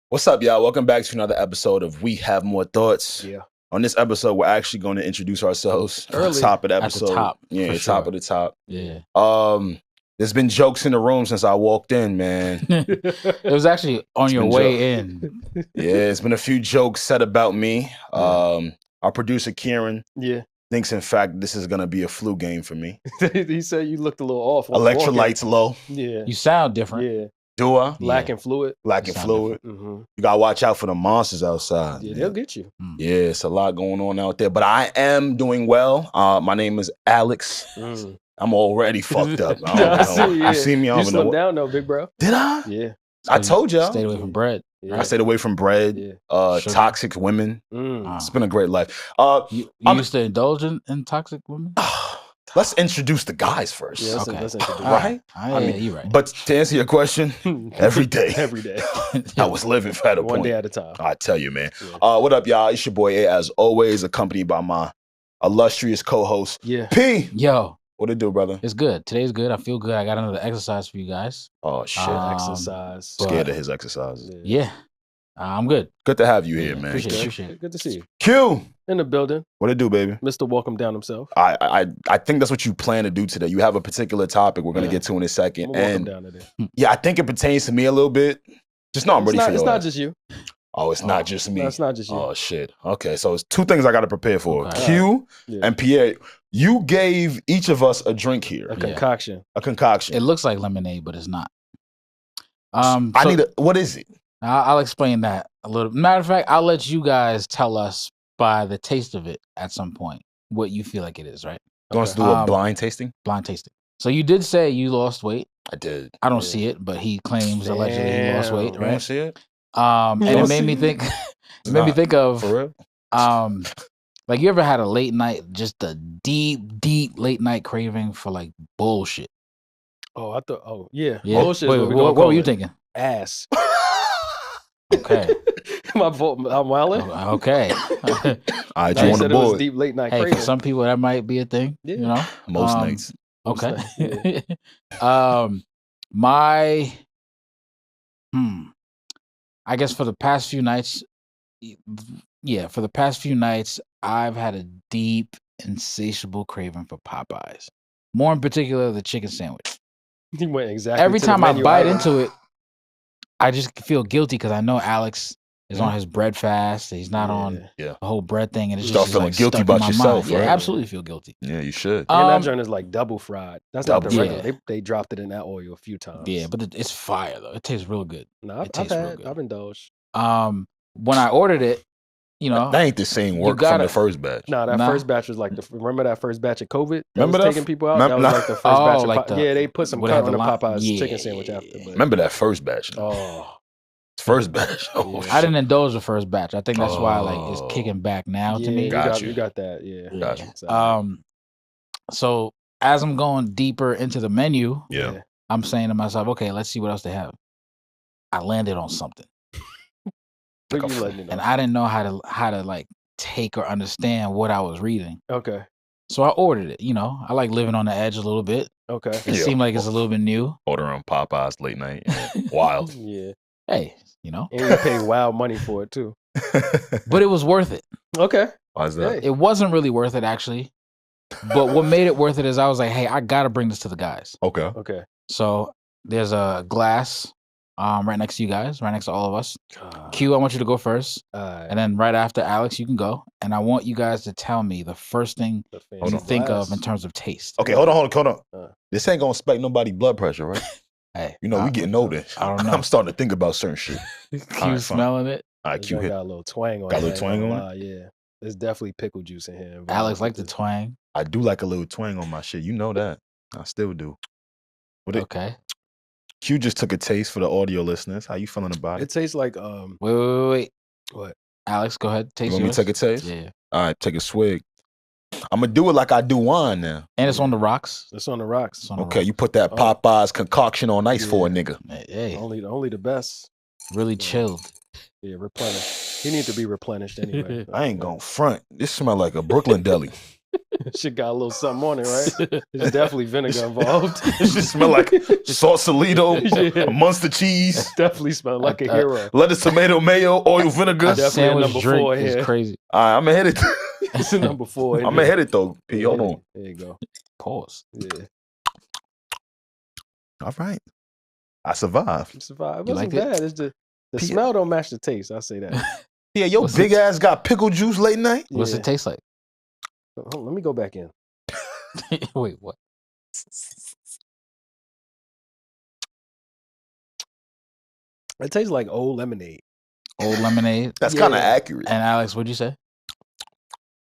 What's up, y'all? Welcome back to another episode of We Have More Thoughts. Yeah. On this episode, we're actually going to introduce ourselves. Early. Top of the At the episode. top, Yeah, for top sure. of the top. Yeah. There's been jokes in the room since I walked in, man. It was actually on your been way in. Yeah, it's been a few jokes said about me. Our producer, Kieran, Yeah. thinks, in fact, this is going to be a flu game for me. He said you looked a little off. Electrolytes low. Yeah. You sound different. Yeah. Do I? Lacking fluid. Lacking Sound fluid. Mm-hmm. You got to watch out for the monsters outside. Yeah, man. they'll get you. Yeah, it's a lot going on out there. But I am doing well. My name is Alex. Mm. I'm already fucked up. I Yeah, I don't know. see, yeah. You see me? I You don't know. slimmed down though, big bro. Did I? Yeah. I told y'all. Stayed away from bread. Yeah. I stayed away from bread, Yeah. Sugar. toxic women. Mm. It's been a great life. You I'm- used to indulge in toxic women? Let's introduce the guys first. Yeah, Okay. let's introduce Right? Yeah, you're right. But to answer your question, every day. Every day. I was living for at a One point. day at a time. I tell you, man. Yeah. What up, y'all? It's your boy A, as always, accompanied by my illustrious co-host, Yeah. P. Yo, What it do, brother? it's good. Today's good. I feel good. I got another exercise for you guys. Oh, shit. Exercise. but- Scared of his exercises. Yeah. I'm good. Good to have you here, Yeah, man. appreciate it. Good to see you. Q. In the building. What it do, baby? Mr. Welcome Down himself. I think that's what you plan to do today. You have a particular topic we're gonna Yeah. get to in a I'm second, gonna welcome and down today. yeah, I think it pertains to me a little bit. Just know I'm ready for It's you. not just you. Oh, it's not just me. That's not just you. Oh shit. Okay, so it's two things I got to prepare for. Okay. Q Yeah. and Pierre. You gave each of us a drink here, A Yeah. concoction. a concoction. It looks like lemonade, but it's not. I So need a. What is it? I'll explain that a little. Matter of fact, I'll let you guys tell us by the taste of it at some point what you feel like it is, right? You want us to do a Um, blind tasting? Blind tasting. So you did say you lost weight. I did. I don't Yeah. see it, but he claims allegedly he lost weight, Damn. You want to right? see it? And You it don't made me see think. It made me Nah, think of For real? like you ever had a late night, just a deep late night craving for like bullshit. Oh, I thought. Oh, yeah. Yeah. Bullshit. Wait, is we what gonna were call you it. thinking? Ass. Okay. My fault. I'm wilding. Okay. All right, Now you you on the said it was board? deep late night Hey, craving. for some people that might be a thing. Yeah. You know. Most Um, nights. Most Okay. My I guess for the past few nights, for the past few nights, I've had a deep, insatiable craving for Popeyes. More in particular, the chicken sandwich. He went exactly. Every to the time I menu bite item. into it, I just feel guilty because I know Alex is on his bread fast. He's not on Yeah. the whole bread thing, and it's Start just feeling like guilty stuck in about my yourself, mind. Yeah, right? absolutely feel guilty. Yeah, you should. And that Um, joint is like double fried. That's not the Double regular. fried. They dropped it in that oil a few times. Yeah, but it's fire though. It tastes real good. No, it tastes real good. I've indulged. When I ordered it, you know, That ain't the same work from gotta- the first batch. No, that Nah. first batch was like remember that first batch of COVID? That Remember was that taking f- people out. mem- That was nah. like the first Oh, batch. Of like the- yeah, they put some where they cut had on the the Popeyes yeah. chicken sandwich after. But Remember that first batch? oh, First batch. Oh, Yeah. I didn't indulge the first batch. I think that's why like it's Oh. kicking back now yeah, to me. you Got got you. you got that. Yeah, Yeah. Gotcha. So, So as I'm going deeper into the menu, Yeah. I'm saying to myself, okay, let's see what else they have. I landed on something, What Like you a- letting it and know? I didn't know how to like take or understand what I was reading. Okay, So I ordered it. You know, I like living on the edge a little bit. okay. It Yeah. seemed like it's a little bit new. Ordering Popeyes late night. Wild. Yeah, Hey, you know, and you pay wild money for it too. but it was worth it. Okay, Why is that? hey. It wasn't really worth it actually. But what made it worth it is I was like, hey, I gotta bring this to the guys. Okay. Okay. So there's a glass right next to you guys, right next to all of us. Ah, Q, I want you to go first. alright. And then right after Alex, you can go. And I want you guys to tell me the first thing The you fancy think of glass. in terms of taste. Okay, hold on. Uh. This ain't gonna spike nobody blood pressure, right? Hey, You know, we getting older. I don't know. I'm starting to think about certain shit. Q fine. smelling it. All right, This Q joint hit. got a little twang on Got a it. little I ain't twang gonna on it? lie, yeah. There's definitely pickle juice in here. Alex like the twang. I do like a little twang on my shit. You know that. I still do. What it, Okay. Q just took a taste for the audio listeners. How you feeling about It it? tastes like Wait. what? Alex, go ahead. You Taste want me yours. to take a taste? Yeah. All right, take a swig. I'm gonna do it like I do wine now. And it's on the rocks. It's on the rocks. It's on the Okay, rocks. you put that Oh. Popeyes concoction on ice for a Yeah. nigga. Hey, Only the best. really chilled. Yeah, replenish. He needs to be replenished anyway. I ain't gonna front. This smell like a Brooklyn deli. Shit got a little something on it, right? There's definitely vinegar involved. It just smell like Sausalito, Yeah. Munster cheese, Definitely smell like a hero. lettuce, tomato, mayo, oil, vinegar. Definitely a Sandwich number drink 4 is here. crazy. All right, I'm gonna hit it. It's a number 4. I'm gonna hit it though. P, hold on. There you go. Pause. Yeah. All right, I survived. It survived. It You wasn't liked it? bad. It's the P- smell don't match the taste. I'll say that. Yeah, your What's big it- ass got pickle juice late night. What's Yeah. it taste like? Hold on, let me go back in. Wait, what? It tastes like old lemonade. Old lemonade. That's Yeah. kind of accurate. And Alex, what'd you say?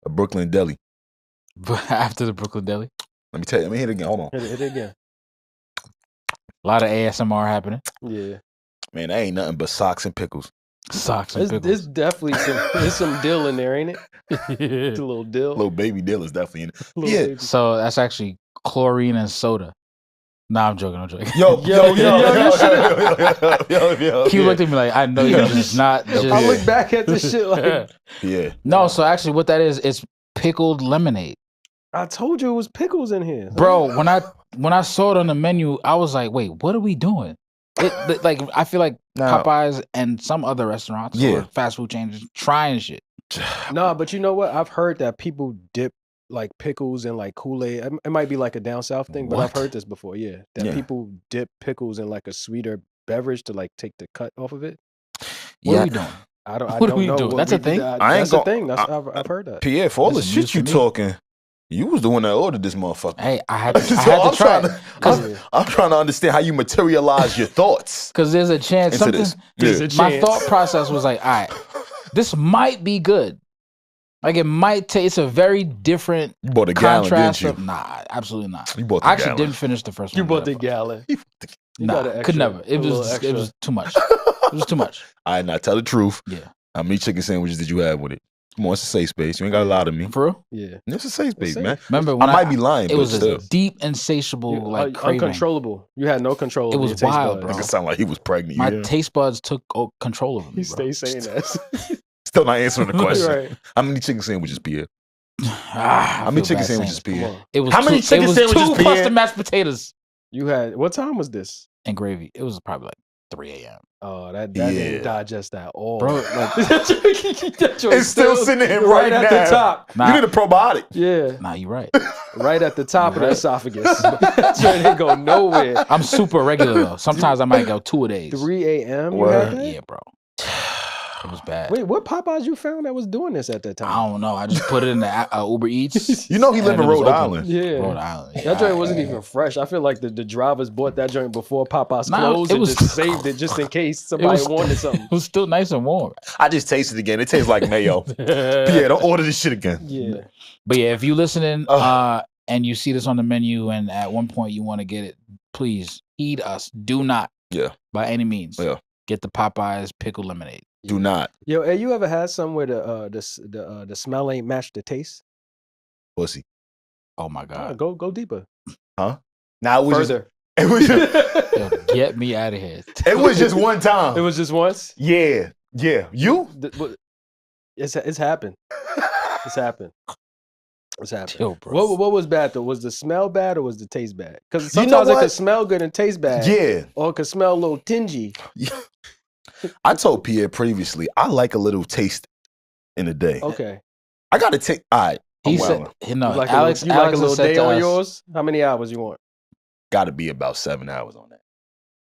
A Brooklyn deli. After the Brooklyn Deli? Let me tell you. Let me hit it again. Hold on, Hit it again. A lot of ASMR happening. Yeah. man. That ain't nothing but socks and pickles. Socks and There's pickles. definitely there's some dill in there, ain't it? It's a little dill. Little baby dill is definitely in it. Little Yeah. baby- So that's actually chlorine and soda. Nah, I'm joking. I'm joking. Yo, yo, yo, yo, yo, yo, yo, He looked at me like, I know you're just not just. I look back at this shit like Yeah. No, so actually, what that is, it's pickled lemonade, I told you it was pickles in here, bro. When I saw it on the menu, I was like, wait, what are we doing? Like, I feel like Now- Popeyes and some other restaurants Yeah. or fast food chains trying shit. No, but you know what? I've heard that people dip like pickles in like Kool-Aid. It might be like a down south thing, but I've What? heard this before. Yeah, that Yeah. people dip pickles in like a sweeter beverage to like take the cut off of it. What Yeah. are we doing? I don't. I What are don't we know. doing? what That's a we- thing? that- I ain't That's a gon- thing. I've heard that. Pierre, for all the That's shit news you to me. talking, you was the one that ordered this motherfucker. Hey, I had to, So I had I'm to try trying it to, Yeah. I'm trying to understand how you materialize your thoughts because there's a chance into something. this. There's Yeah. a My chance. thought process was like, all right, this might be good. Like it might taste a very different You bought a gallon, contrast. didn't Of, nah, absolutely not. you? You bought the I actually gallon. didn't finish the first You one. bought the but- gallon. You Nah, got an could extra- never. a little It extra. was too much. It was too much. All right, now tell the truth. Yeah. How many chicken sandwiches did you have with it? Come on, it's a safe space. You ain't got to lie to me. For real? Yeah. It's a safe space, safe. man. Remember I when might be lying, it but was still. a deep, insatiable You- like craving. uncontrollable. You had no control. It over was your taste wild, buds. bro. Nigga sound like he was pregnant. My Yeah. taste buds took control of me. He bro. stays saying that. Still not answering the question. Right. How many chicken sandwiches, Pierre? Ah, I How many feel chicken bad saying sandwiches, it. Come Pierre? on. It was How many two, chicken it was sandwiches, 2 plus Pierre? the mashed potatoes You had what time was this? and gravy. It was probably like 3 a.m. Oh, that Yeah. didn't digest at all, Bro, Like, that joint It's still sitting there right at now. the top. Nah, You need a probiotic. Yeah, nah, you right. right at the top of the Right. esophagus. That joint didn't go nowhere. I'm super regular though. Sometimes I might go 2 a days. 3 a.m. You Word. had that? Yeah, bro. It was bad. Wait, what Popeyes you found that was doing this at that time? I don't know. I just put it in the Uber Eats. You know he live and in it was Rhode open. Island. Yeah. Rhode Island. That joint wasn't even fresh. I feel like the drivers bought that joint before Popeyes Nah, closed it and was- just saved it just in case somebody was- wanted something. It was still nice and warm. I just tasted it again. It tastes like mayo. Pierre, don't order this shit again. Yeah. But yeah, if you listening Ugh. and you see this on the menu and at one point you want to get it, please heed us. Do not, Yeah. by any means, Yeah. get the Popeyes pickle lemonade. Do not. Yo, hey, you ever had some where the smell ain't matched the taste? Pussy. Oh my god! Go deeper. Now it was just, Further. it was just, Yo, get me out of here. it was just one time. It was just once. Yeah. You? It's happened. It's happened. It's happened. Chill, bro. What was bad though? Was the smell bad or was the taste bad? Because You know sometimes it what? could smell good and taste bad. Yeah. Or it could smell a little tingy. I told Pierre previously, I like a little taste in a day. Okay. I got to take, all right, He I'm said, wildin'. "No, You like Alex. a little, Alex has little said day to on us, yours? How many hours you want? Got to be about 7 hours on that.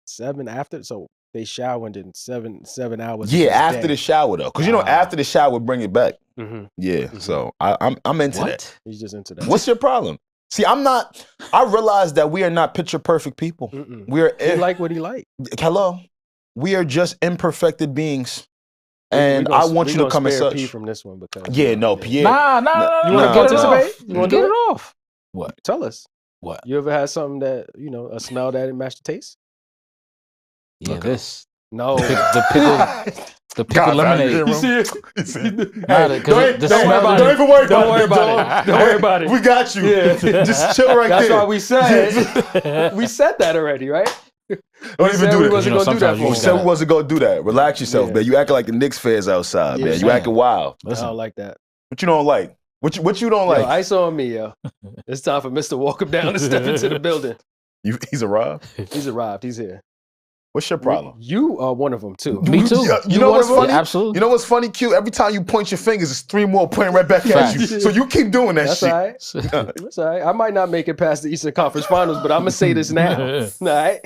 7 after? So they showered in 7 hours. Yeah, after the shower though. Because you know, Ah. after the shower, bring it back. Mm-hmm. Yeah. Mhm. So I'm into that. What? He's just into that. What's your problem? See, I realize that we are not picture perfect people. Mm-mm. We are, He like what he like. hello, we are just imperfected beings. We And gonna- I want we you to gonna come as spare such. P from this one because Yeah, no, Pierre. Nah. You wanna get it off. participate? You wanna Get do it it? off. What? Tell us. What? You ever had something that a smell that didn't match the taste? Yeah, Okay. this. No. The pickle. The pickle God, lemonade. you You see it? You see? Nah, Hey, the- 'cause don't, the don't smell worry about it. is- Don't even worry Don't about worry it. about it. Don't worry about it. We got you. Yeah. Just chill right That's there. why we said we said that already, right? Don't We even said do we that. wasn't You know, gonna do that sometimes for you We him. said we wasn't gonna do that. Relax yourself, Yeah. man. You acting like the Knicks fans outside, Yeah, man. You man. acting wild. I Listen, don't like that. What you don't like? What you don't Yo, like? ice on me, yo. It's time for Mr. Walk Up Down to step into the building. He's arrived. He's arrived. He's here. What's your problem? You are one of them too. Me too. You know what's funny? Yeah, absolutely. You know what's funny, Q? Every time you point your fingers, it's 3 more pointing right back at you. So you keep doing that That's shit. all right. That's all right. I might not make it past the Eastern Conference Finals, but I'm gonna say this now. All right,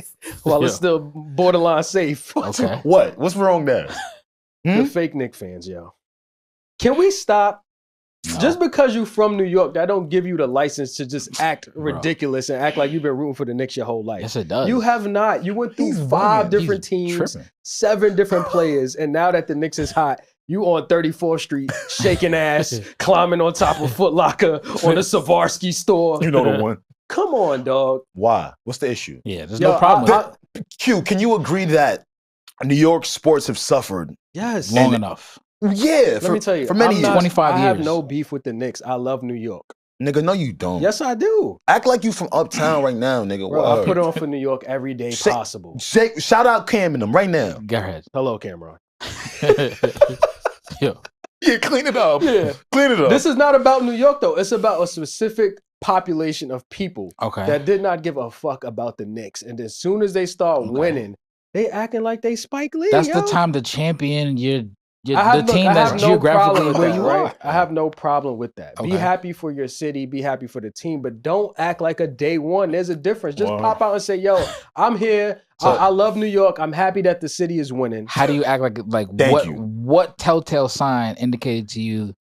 while it's still borderline safe. Okay. What? What's wrong there? The fake Knicks fans, yo. Can we stop? No. Just because you from New York, that don't give you the license to just act ridiculous and act like you've been rooting for the Knicks your whole life. Yes, it does. You have not. You went through He's 5 bugging. different He's teams, tripping. 7 different players, and now that the Knicks is hot, you on 34th Street, shaking ass, climbing on top of Foot Locker on the Swarovski store. You know the one. Come on, dog. Why? What's the issue? Yeah, there's Yo, no problem with it. Q, can you agree that New York sports have suffered? Yes. Long enough. Yeah, Let me tell you, for many I'm years. not- 25 I have years. no beef with the Knicks. I love New York. Nigga, no, you don't. Yes, I do. Act like you from uptown right now, nigga. Bro, I Word. put on for New York every day Say- possible. Shout out Cam and them right now. Go ahead. Hello, Cameron. Yo, Yeah, clean it up. Yeah. Clean it up. This is not about New York, though. It's about a specific population of people okay. that did not give a fuck about the Knicks. And as soon as they start Okay. winning, they acting like they Spike Lee. That's yo. the time to champion your I the team have that's no geographically problem with where that, you right? are. I have no problem with that. Be Okay. happy for your city. Be happy for the team. But don't act like a day one. There's a difference. Just Wow. pop out and say, yo, I'm here. So- I love New York. I'm happy that the city is winning. How do you act like Thank you. what telltale sign indicated to you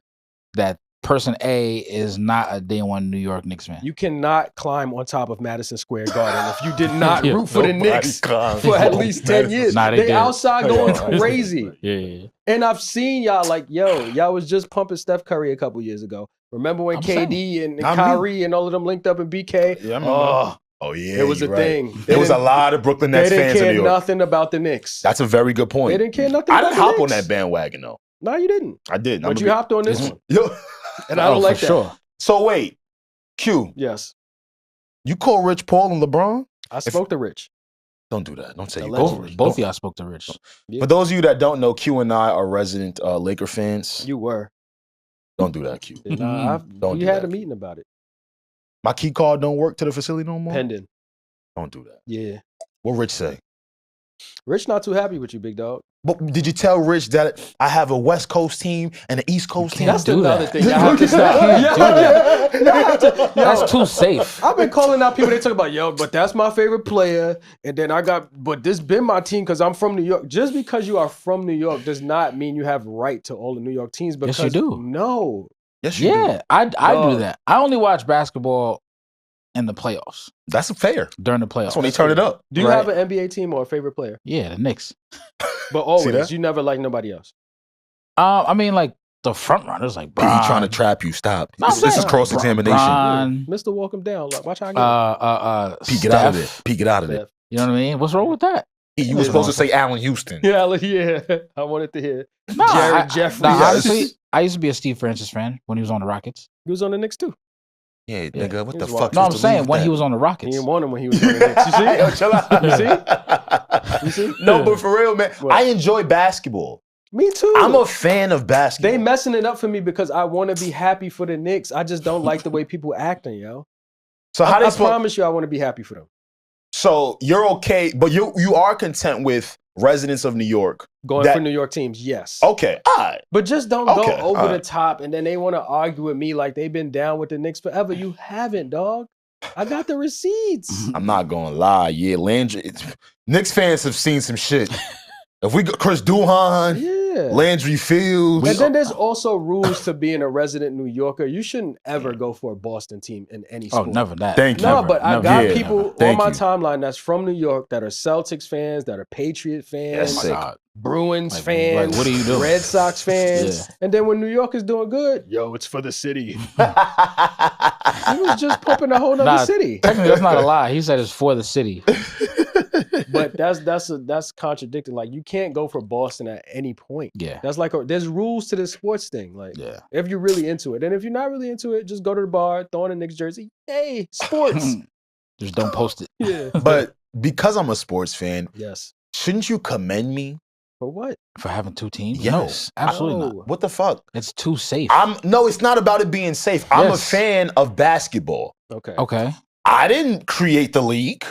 that person A is not a day one New York Knicks fan? You cannot climb on top of Madison Square Garden if you did not Yeah. root for the Nobody Knicks climbs for at on least 10 years. Nah, they they did. outside going crazy. Yeah. And I've seen y'all like, yo, y'all was just pumping Steph Curry a couple years ago. Remember when I'm KD and I mean- Kyrie and all of them linked up in BK? Yeah, I remember. Oh, Oh, yeah. it was a you're right. thing. There was a lot of Brooklyn Nets They didn't fans in care New York. nothing about the Knicks. That's a very good They point. didn't care nothing I about didn't the hop on Knicks. that bandwagon, though. No, you didn't. I did. But you hopped on this one. Yo. And I don't like for that. sure. So, wait. Q, Yes. you call Rich Paul and LeBron? I spoke to Rich. Don't do that. Don't say you Allegedly. call Rich. Both of Don't- y'all spoke to Rich. Yeah. For those of you that don't know, Q and I are resident Laker fans. You were. Don't do that, Q. Nah, Don't we do had that. a meeting about it. My key card don't work to the facility no more? Pending. Don't do that. Yeah. What Rich say? Rich not too happy with you, big dog. But did you tell Rich that I have a West Coast team and an East Coast team? can't That's do another that. thing. Y'all have to stop. Y'all have to- yo, That's too safe. I've been calling out people. They talk about, yo, but that's my favorite player. And then but this been my team because I'm from New York. Just because you are from New York does not mean you have right to all the New York teams. Because Yes, you do. No. Yes, you do. Yeah, I Dog. do that. I only watch basketball in the playoffs, That's fair. during the playoffs. That's when they turn it up. Do you Right. have an NBA team or a favorite player? Yeah, the Knicks. But always, that? you never like nobody else. I mean, like the front runners, like He Bron, trying to trap you. Stop. No, I'm This is saying, cross examination. Bron, Mr. Walk him down. Like, watch how I get Pete, get out of there. Steph. Pete, get out of there. Steph. You know what I mean? What's wrong with that? You were supposed to say Allen Houston. Yeah, I wanted to hear. No, Jared Jeffries. honestly, I used to be a Steve Francis fan when he was on the Rockets. He was on the Knicks too. Yeah, nigga, what He the was fuck? wild. No, I'm is the saying league when that? he was on the He Rockets. didn't want him when he was on the Knicks. You see? Yo, chill out. You see? No, but for real, man, What? I enjoy basketball. Me too. I'm a fan of basketball. They messing it up for me because I want to be happy for the Knicks. I just don't like the way people acting, yo. so how I they supposed? promise you, I want to be happy for them. So you're okay, but you are content with residents of New York. Going That- for New York teams, yes. Okay, all right. But just don't Okay, go over the alright. top and then they want to argue with me like they've been down with the Knicks forever. You haven't, dog. I got the receipts. I'm not gonna lie. Yeah, Landry. Knicks fans have seen some shit. If we go Chris Duhon, Yeah. Landry Fields. And then there's also rules to being a resident New Yorker. You shouldn't ever go for a Boston team in any Oh, sport. never that. Thank you. No, Never, but I never. got Yeah, people on thank my you. timeline that's from New York that are Celtics fans, that are Patriot fans, That's sick. God. Bruins Like, fans, what are you doing? Red Sox fans. Yeah. And then when New York is doing good, yo, it's for the city. He He was just pumping a whole nother Nah, city. Technically, that's not a lie. He said it's for the city. But that's contradicting. Like you can't go for Boston at any point. Yeah. That's like there's rules to this sports thing. Like Yeah. if you're really into it, and if you're not really into it, just go to the bar, throw on a Knicks jersey. Hey, sports. Just don't post it. Yeah. But because I'm a sports fan, Yes. shouldn't you commend me For what? For having two teams? Yes. No, absolutely No. not. What the fuck? It's too safe. No, it's not about it being safe. I'm a Yes. fan of basketball. Okay. Okay. I didn't create the league.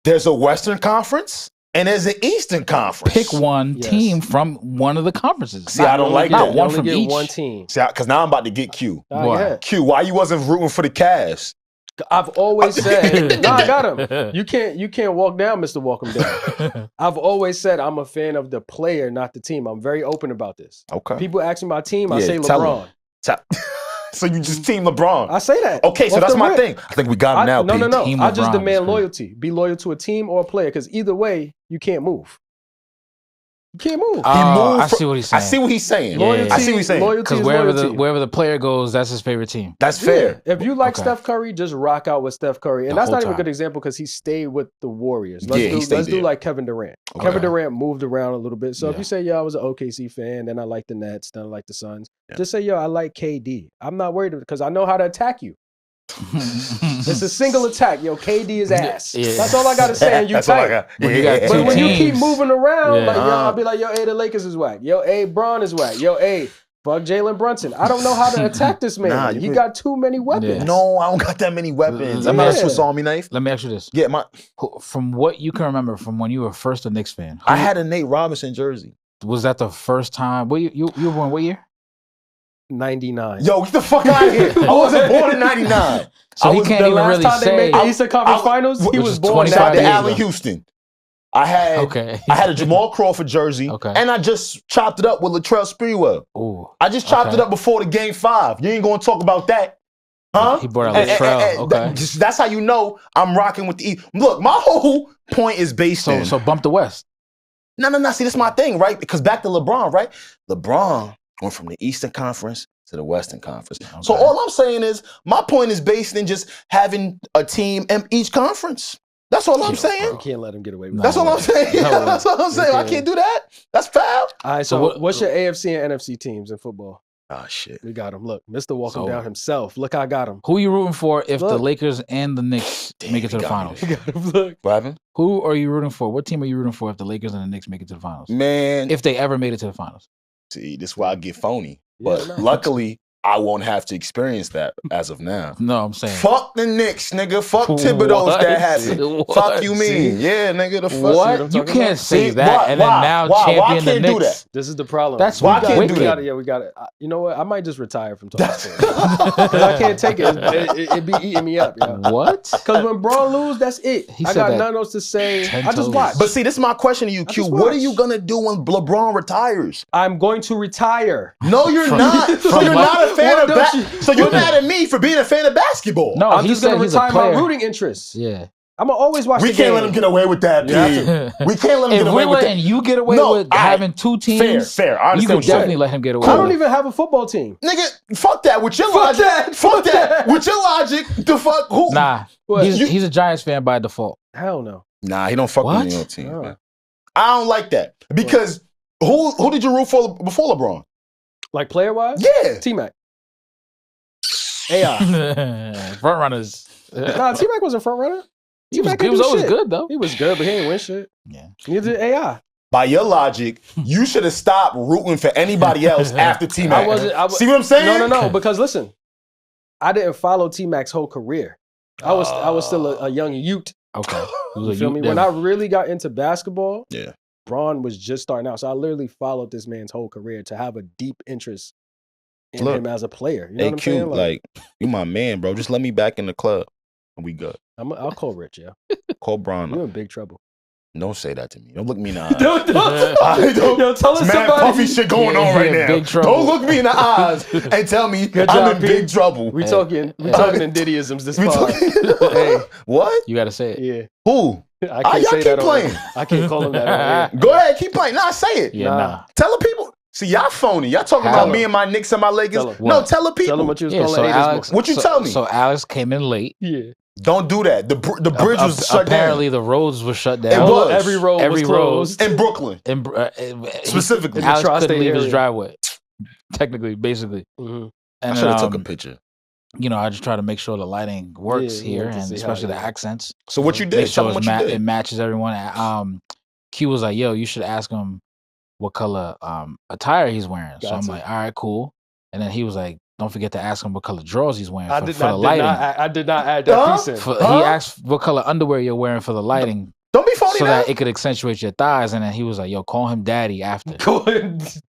There's a Western Conference and there's an Eastern Conference. Pick one Yes. team from one of the conferences. See, I don't like not that. one You from only get each. one team. See, because now I'm about to get Q. All right, Why? go ahead. Q, why you wasn't rooting for the Cavs? I've always said, no, I got him. You can't walk down, Mr. Walk 'em down. I've always said I'm a fan of the player, not the team. I'm very open about this. Okay. People ask me my team, I Yeah, say tell LeBron. So you just team LeBron. I say that. Okay, so Off that's the my rip. thing. I think we got him now, No, Pete. no, no. Team I just LeBron is demand good. loyalty. Be loyal to a team or a player, because either way, you can't move. You can't move. I see what he's saying. I see what he's saying. Loyalty- I see what he's saying. Loyalty Because is wherever loyalty. the player goes, that's his favorite team. That's fair. Yeah. If you like Okay. Steph Curry, just rock out with Steph Curry. And The that's whole not even a time. good example because he stayed with the Warriors. Yeah, he stayed Let's do there. like Kevin Durant. Okay. Kevin Durant moved around a little bit. So if Yeah. you say, yo, I was an OKC fan, then I like the Nets, then I like the Suns, Yeah. just say, yo, I like KD. I'm not worried because I know how to attack you. It's a single attack. Yo, KD is ass. Yeah. That's all I got to say, and you That's all I tight. got. When you got But two when you keep teams. moving around, Yeah. like, yo, I'll be like, yo, hey, the Lakers is whack. Yo, hey, Braun is whack. Yo, hey, fuck Jalen Brunson. I don't know how to attack this man. Nah, He you got too many weapons. Yeah. No, I don't got that many weapons. I'm Yeah. not a Swiss Army knife. Let me ask you this. Yeah, From what you can remember from when you were first a Knicks fan, I had a Nate Robinson jersey. was that the first time? What you were born what year? 99. Yo, get the fuck out of here. I wasn't born in 99. So I he was can't the even last really time they say. made the Eastern Conference I- Finals, he which was is born 25 Shout out to years Allen ago. Houston. I had Okay. I had a Jamal Crawford jersey, Okay. and I just chopped it up with Latrell Sprewell. Ooh. I just chopped Okay. it up before the game 5. You ain't gonna talk about that, huh? He brought out And- Latrell. Okay. that's how you know I'm rocking with the East. Look, my whole point is based in. So bump the West. No. See, this is my thing, right? Because back to LeBron, right? LeBron went from the Eastern Conference to the Western Conference. So Okay. all I'm saying is, my point is based in just having a team in each conference. That's all I'm Yeah, saying. You can't let him get away with No. that. That's all I'm saying. No. That's all I'm saying. I can't do that. That's foul. All right, So so what- what's your AFC and NFC teams in football? Oh shit. We got him. Look, Mr. Walk him So- down himself. Look, I got him. Who are you rooting for if the Look. Lakers and the Knicks make it to he the got me finals? We got him. Look. What happened? Who are you rooting for? What team are you rooting for if the Lakers and the Knicks make it to the finals? Man, If they ever made it to the finals. see, this is why I get phony. Yeah, But no. luckily, I won't have to experience that as of now. No, I'm saying. Fuck the Knicks, nigga. Fuck Thibodeau's What? that happened. What? Fuck you mean? See? Yeah, nigga. The fuck. what What? I'm You talking can't about? say See, that why- and then why- now why champion can't the do Knicks. This is the problem. That's Why We can't got- do we that? got it. Yeah, we got it. You know what? I might just retire from talking sports. 'Cause I can't take it. It be eating me up. Yeah. What? Because when Braun lose, that's it. He I said got that nothing else to say. 10 I just toes. watch. But see, this is my question to you, Q. just What are watch. you gonna do when LeBron retires? I'm going to retire. No, you're From- not. So from you're what? not a fan What of don't basketball. you- So you're mad at me for being a fan of basketball. No, I'm he just said going to he's a retire my player. rooting interests. Yeah. I'm going to always watch we the can't game. let him get away with that, You have P. to. We can't let him If get away we're with that. letting you get away No, with I- having two teams, Fair. I you understand could what you're definitely saying. let him get away I with don't it. even have a football team. Nigga, fuck that. With your Fuck logic. that. Fuck Fuck that. that. With your logic, the fuck who? Nah, What? he's a Giants fan by default. Hell no. Nah, he don't fuck What? with New York team. No. Man. I don't like that. Because who did you root for before LeBron? Like player wise? Yeah. T-Mac. AI. Front runners. Nah, T-Mac wasn't front runner. He was, T-Mac he ain't was do always shit. good though. He was good, but he ain't win shit. Yeah. Neither did AI. By your logic, you should have stopped rooting for anybody else after T-Mac. See what I'm saying? No. Because listen, I didn't follow T-Mac's whole career. I was still a young Ute. Okay. You feel me? When I really got into basketball, Yeah. Braun was just starting out. So I literally followed this man's whole career to have a deep interest in Look, him as a player. You know Hey, what I'm Q, saying? like, you my man, bro. Just let me back in the club. And we good. I'll call Rich, yeah. Call Bron. You're in big trouble. Don't say that to me. Don't look me in the eyes. Don't. I don't. Yo, tell us It's mad somebody. puffy shit going on right Yeah, now. big trouble. Don't look me in the eyes and tell me Good I'm job, in Pete. big trouble. We Hey. talking in Diddyisms this pod. Hey. What? You gotta say it. Yeah. Who? I can't y'all say keep that on playing. air. I can't call him that on air. Go ahead, keep playing. Nah, say it. Yeah, Nah. nah. Tell the people. See, y'all phony. Y'all talking Tell about them. me and my Knicks and my Lakers. Tell them. No, What? tell the people. Tell him what you was Yeah, calling so haters. Alex, What you so, tell me? So Alex came in late. Yeah. Don't do that. The bridge was shut Apparently, down the roads were shut It down. was. Every road Every was road. closed. in Brooklyn. Specifically. In the Alex tri-state couldn't leave his area. driveway. Technically, basically. Mhm. I And should have took a um, picture. you know, I just try to make sure the lighting works Yeah, here, to and see how especially the it is. accents. So what you Make did? sure Tell them what you it did. matches everyone. Q was like, "Yo, you should ask him what color attire he's wearing. So I'm Gotcha. like, all right, cool. And then he was like, don't forget to ask him what color drawers he's wearing I for did the not lighting. I did not add that piece in. He asked what color underwear you're wearing for the lighting. Don't be phony so now. that it could accentuate your thighs. And then he was like, yo, call him daddy after.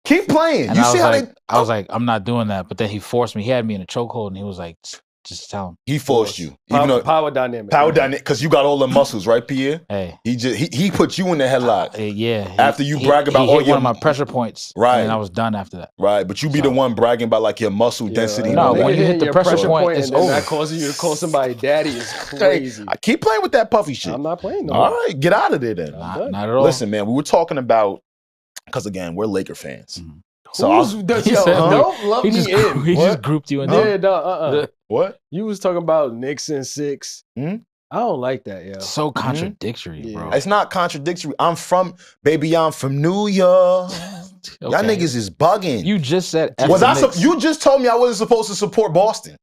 Keep playing. And You I see was how like, they... I was like, I'm not doing that. But then he forced me. He had me in a chokehold and he was like, just tell him. He forced you. Power, Even though, power dynamic. power dynamic, because you got all the muscles, right, Pierre? Hey. He put you in the headlock. Yeah. After you brag about all hit your... one of my pressure points. Right. And I was done after that. Right, but you be the one bragging about like your muscle density. No, and all when that. you hit the your pressure point, it's and then over. that causes you to call somebody daddy is crazy. I keep playing with that puffy shit. I'm not playing no All more. right, get out of there then. Not at all. Listen, man, we were talking about, because again, we're Laker fans. Mhm. So Don't lump He me just, in. he What? just grouped you in Yeah, there. no, What? You was talking about Knicks and 6. Hmm? I don't like that, yo. So contradictory, Yeah. bro. It's not contradictory. I'm from New York. Y'all Okay. niggas is bugging. You just said F Was the I? Knicks. You just told me I wasn't supposed to support Boston.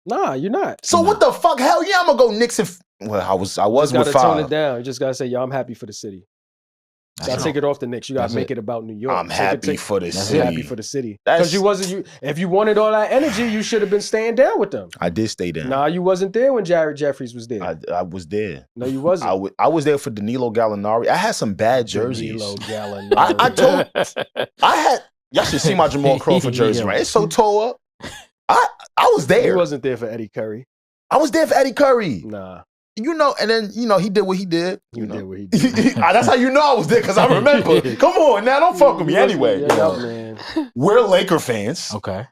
Nah, you're not. So what the fuck? Hell yeah, I'm gonna go Knicks and. Well, I was You with gotta tone it 5. down. You just gotta say, yo, I'm happy for the city. That's Gotta it. take it off the Knicks. You gotta That's make it. it about New York. I'm Take happy it- for the That's city. happy for the city. That's- Because if you wanted all that energy, you should have been staying down with them. I did stay there. Nah, you wasn't there when Jared Jeffries was there. I was there. No, you wasn't. I was there for Danilo Gallinari. I had some bad jerseys. Danilo Gallinari. I told y'all should see my Jamal Crawford jersey, Yeah. right? It's so tore up. I was He there. wasn't there for Eddie Curry. I was there for Eddie Curry. Nah, And then he did what he did. he You know. did what he did. That's how you know I was there, because I remember. Come on, now don't fuck with me anyway. Yeah, man. We're Laker fans. Okay.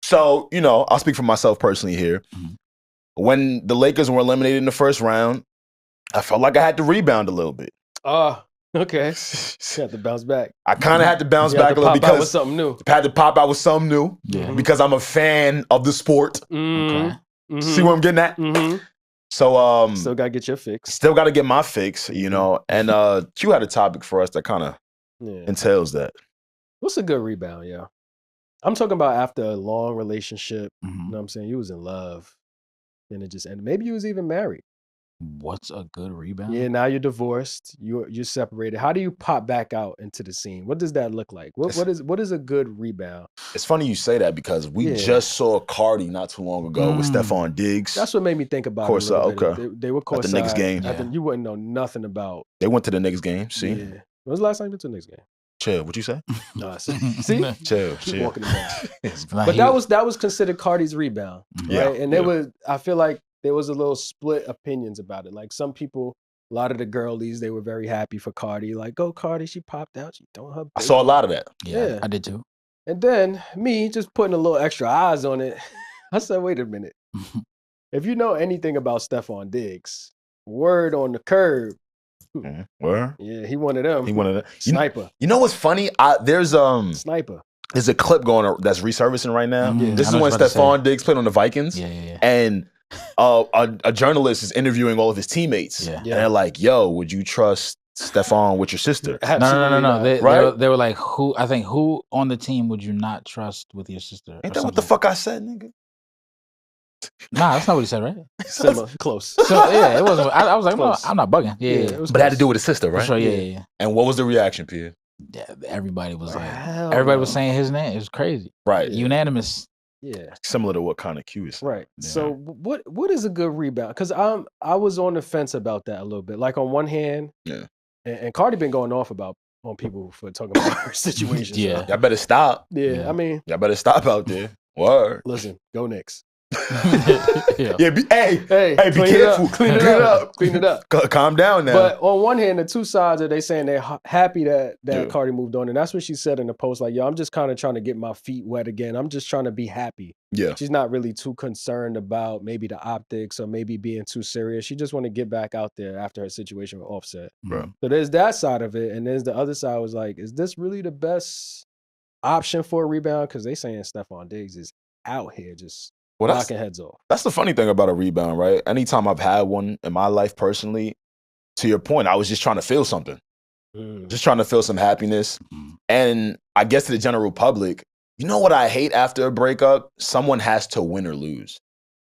So, I'll speak for myself personally here. Mhm. When the Lakers were eliminated in the first round, I felt like I had to rebound a little bit. Okay. You have to bounce back. I kind of had to bounce You have back to a little pop out with because something new. I had to pop out with something new Yeah. because I'm a fan of the sport. Okay. See what I'm getting at? Mm-hmm. So, Still gotta get your fix. still got to get my fix, And Q had a topic for us that kind of Yeah. entails that. What's a good rebound, yeah? I'm talking about after a long relationship. Mhm. You know what I'm saying? You was in love. Then it just ended. Maybe you was even married. What's a good rebound? Yeah, now you're divorced. You're separated. How do you pop back out into the scene? What does that look like? What is a good rebound? It's funny you say that because we Yeah. just saw Cardi not too long ago with Mm. Stefon Diggs. That's what made me think about Course, it. a little bit. okay. They were At the Knicks courtside. game. Yeah. You wouldn't know nothing about. They went to the Knicks game. See? Yeah. When was the last time you went to the Knicks game? Chill. What you say? No, see? Chill. Keep Chill. walking it down. Like, But he- that was considered Cardi's rebound, Yeah, right? And I feel like there was a little split opinions about it. Like some people, a lot of the girlies, they were very happy for Cardi. Like, go Cardi, she popped out, she throwing her. I saw a lot of that. yeah, yeah. I did too. And then me just putting a little extra eyes on it. I said, wait a minute. If you know anything about Stefon Diggs, word on the curb. Where? Yeah, he one of them. He wanted to. Sniper. You know what's funny? There's Sniper. a clip that's resurfacing right now. Mhm. This I is know when what you're about to say. Stefon Diggs played on the Vikings, Yeah. and a journalist is interviewing all of his teammates, Yeah. and they're like, "Yo, would you trust Stefon with your sister?" No. Absolutely not. Right? They were like, who on the team would you not trust with your sister? Ain't or that what the something? fuck I said, nigga? Nah, that's not what he said, right? Similar, close. So yeah, it wasn't. I was like, no, Close. I'm not bugging. Yeah, it was But it had to close. do with his sister, for right? sure. Yeah, Yeah. yeah. And what was the reaction, Pierre? Yeah, everybody was like, Hell everybody was no. saying his name. It was crazy. Right. Yeah. Unanimous. Yeah. Similar to what kind of Q is. Right. Yeah. So what is a good rebound? Because I was on the fence about that a little bit. Like on one hand, Yeah. and Cardi been going off on people for talking about her situation. so, Yeah. Y'all better stop. yeah. Yeah. I mean, Y'all better stop out there. Word. listen, go Knicks. Yeah. Yeah. Hey, Hey, be clean careful. It up, clean it Clean it up. up. Clean it up. calm down now. But on one hand, the two sides are they saying they're happy that Yeah. Cardi moved on, and that's what she said in the post. Like, yo, I'm just kind of trying to get my feet wet again. I'm just trying to be happy. yeah. She's not really too concerned about maybe the optics or maybe being too serious. She just want to get back out there after her situation with Offset. Bro. So there's that side of it, and there's the other side was like, is this really the best option for a rebound? Because they saying Stefon Diggs is out here just Well, that's knocking heads off. the funny thing about a rebound, right? Anytime I've had one in my life personally, to your point, I was just trying to feel something. Just trying to feel some happiness. Mhm. And I guess to the general public, you know what I hate after a breakup? Someone has to win or lose.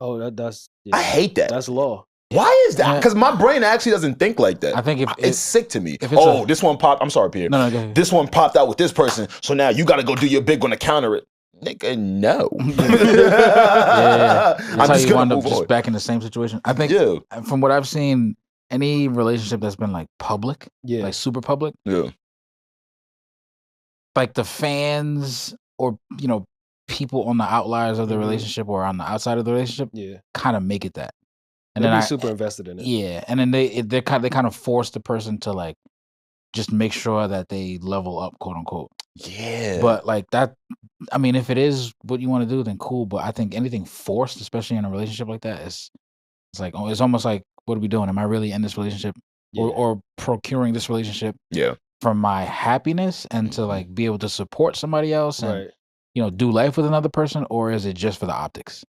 Oh, that's yeah. I hate that. That's law. Why is that? Because my brain actually doesn't think like that. I think it's sick to me. If this one popped. I'm sorry, Pierre. No, go ahead. This one popped out with this person, so now you got to go do your big one to counter it. Nigga, no. I'm just gonna move on. Just back in the same situation. I think from what I've seen, any relationship that's been like public, like super public, like the fans or people on the outliers of the relationship or on the outside of the relationship, kind of make it that. And then super invested in it. Yeah, and then they kind of force the person to like just make sure that they level up, quote unquote. Yeah. But like that, I mean, if it is what you want to do, then cool. But I think anything forced, especially in a relationship like that, it's like it's almost like, what are we doing? Am I really in this relationship or procuring this relationship? For my happiness and to like be able to support somebody else and do life with another person, or is it just for the optics?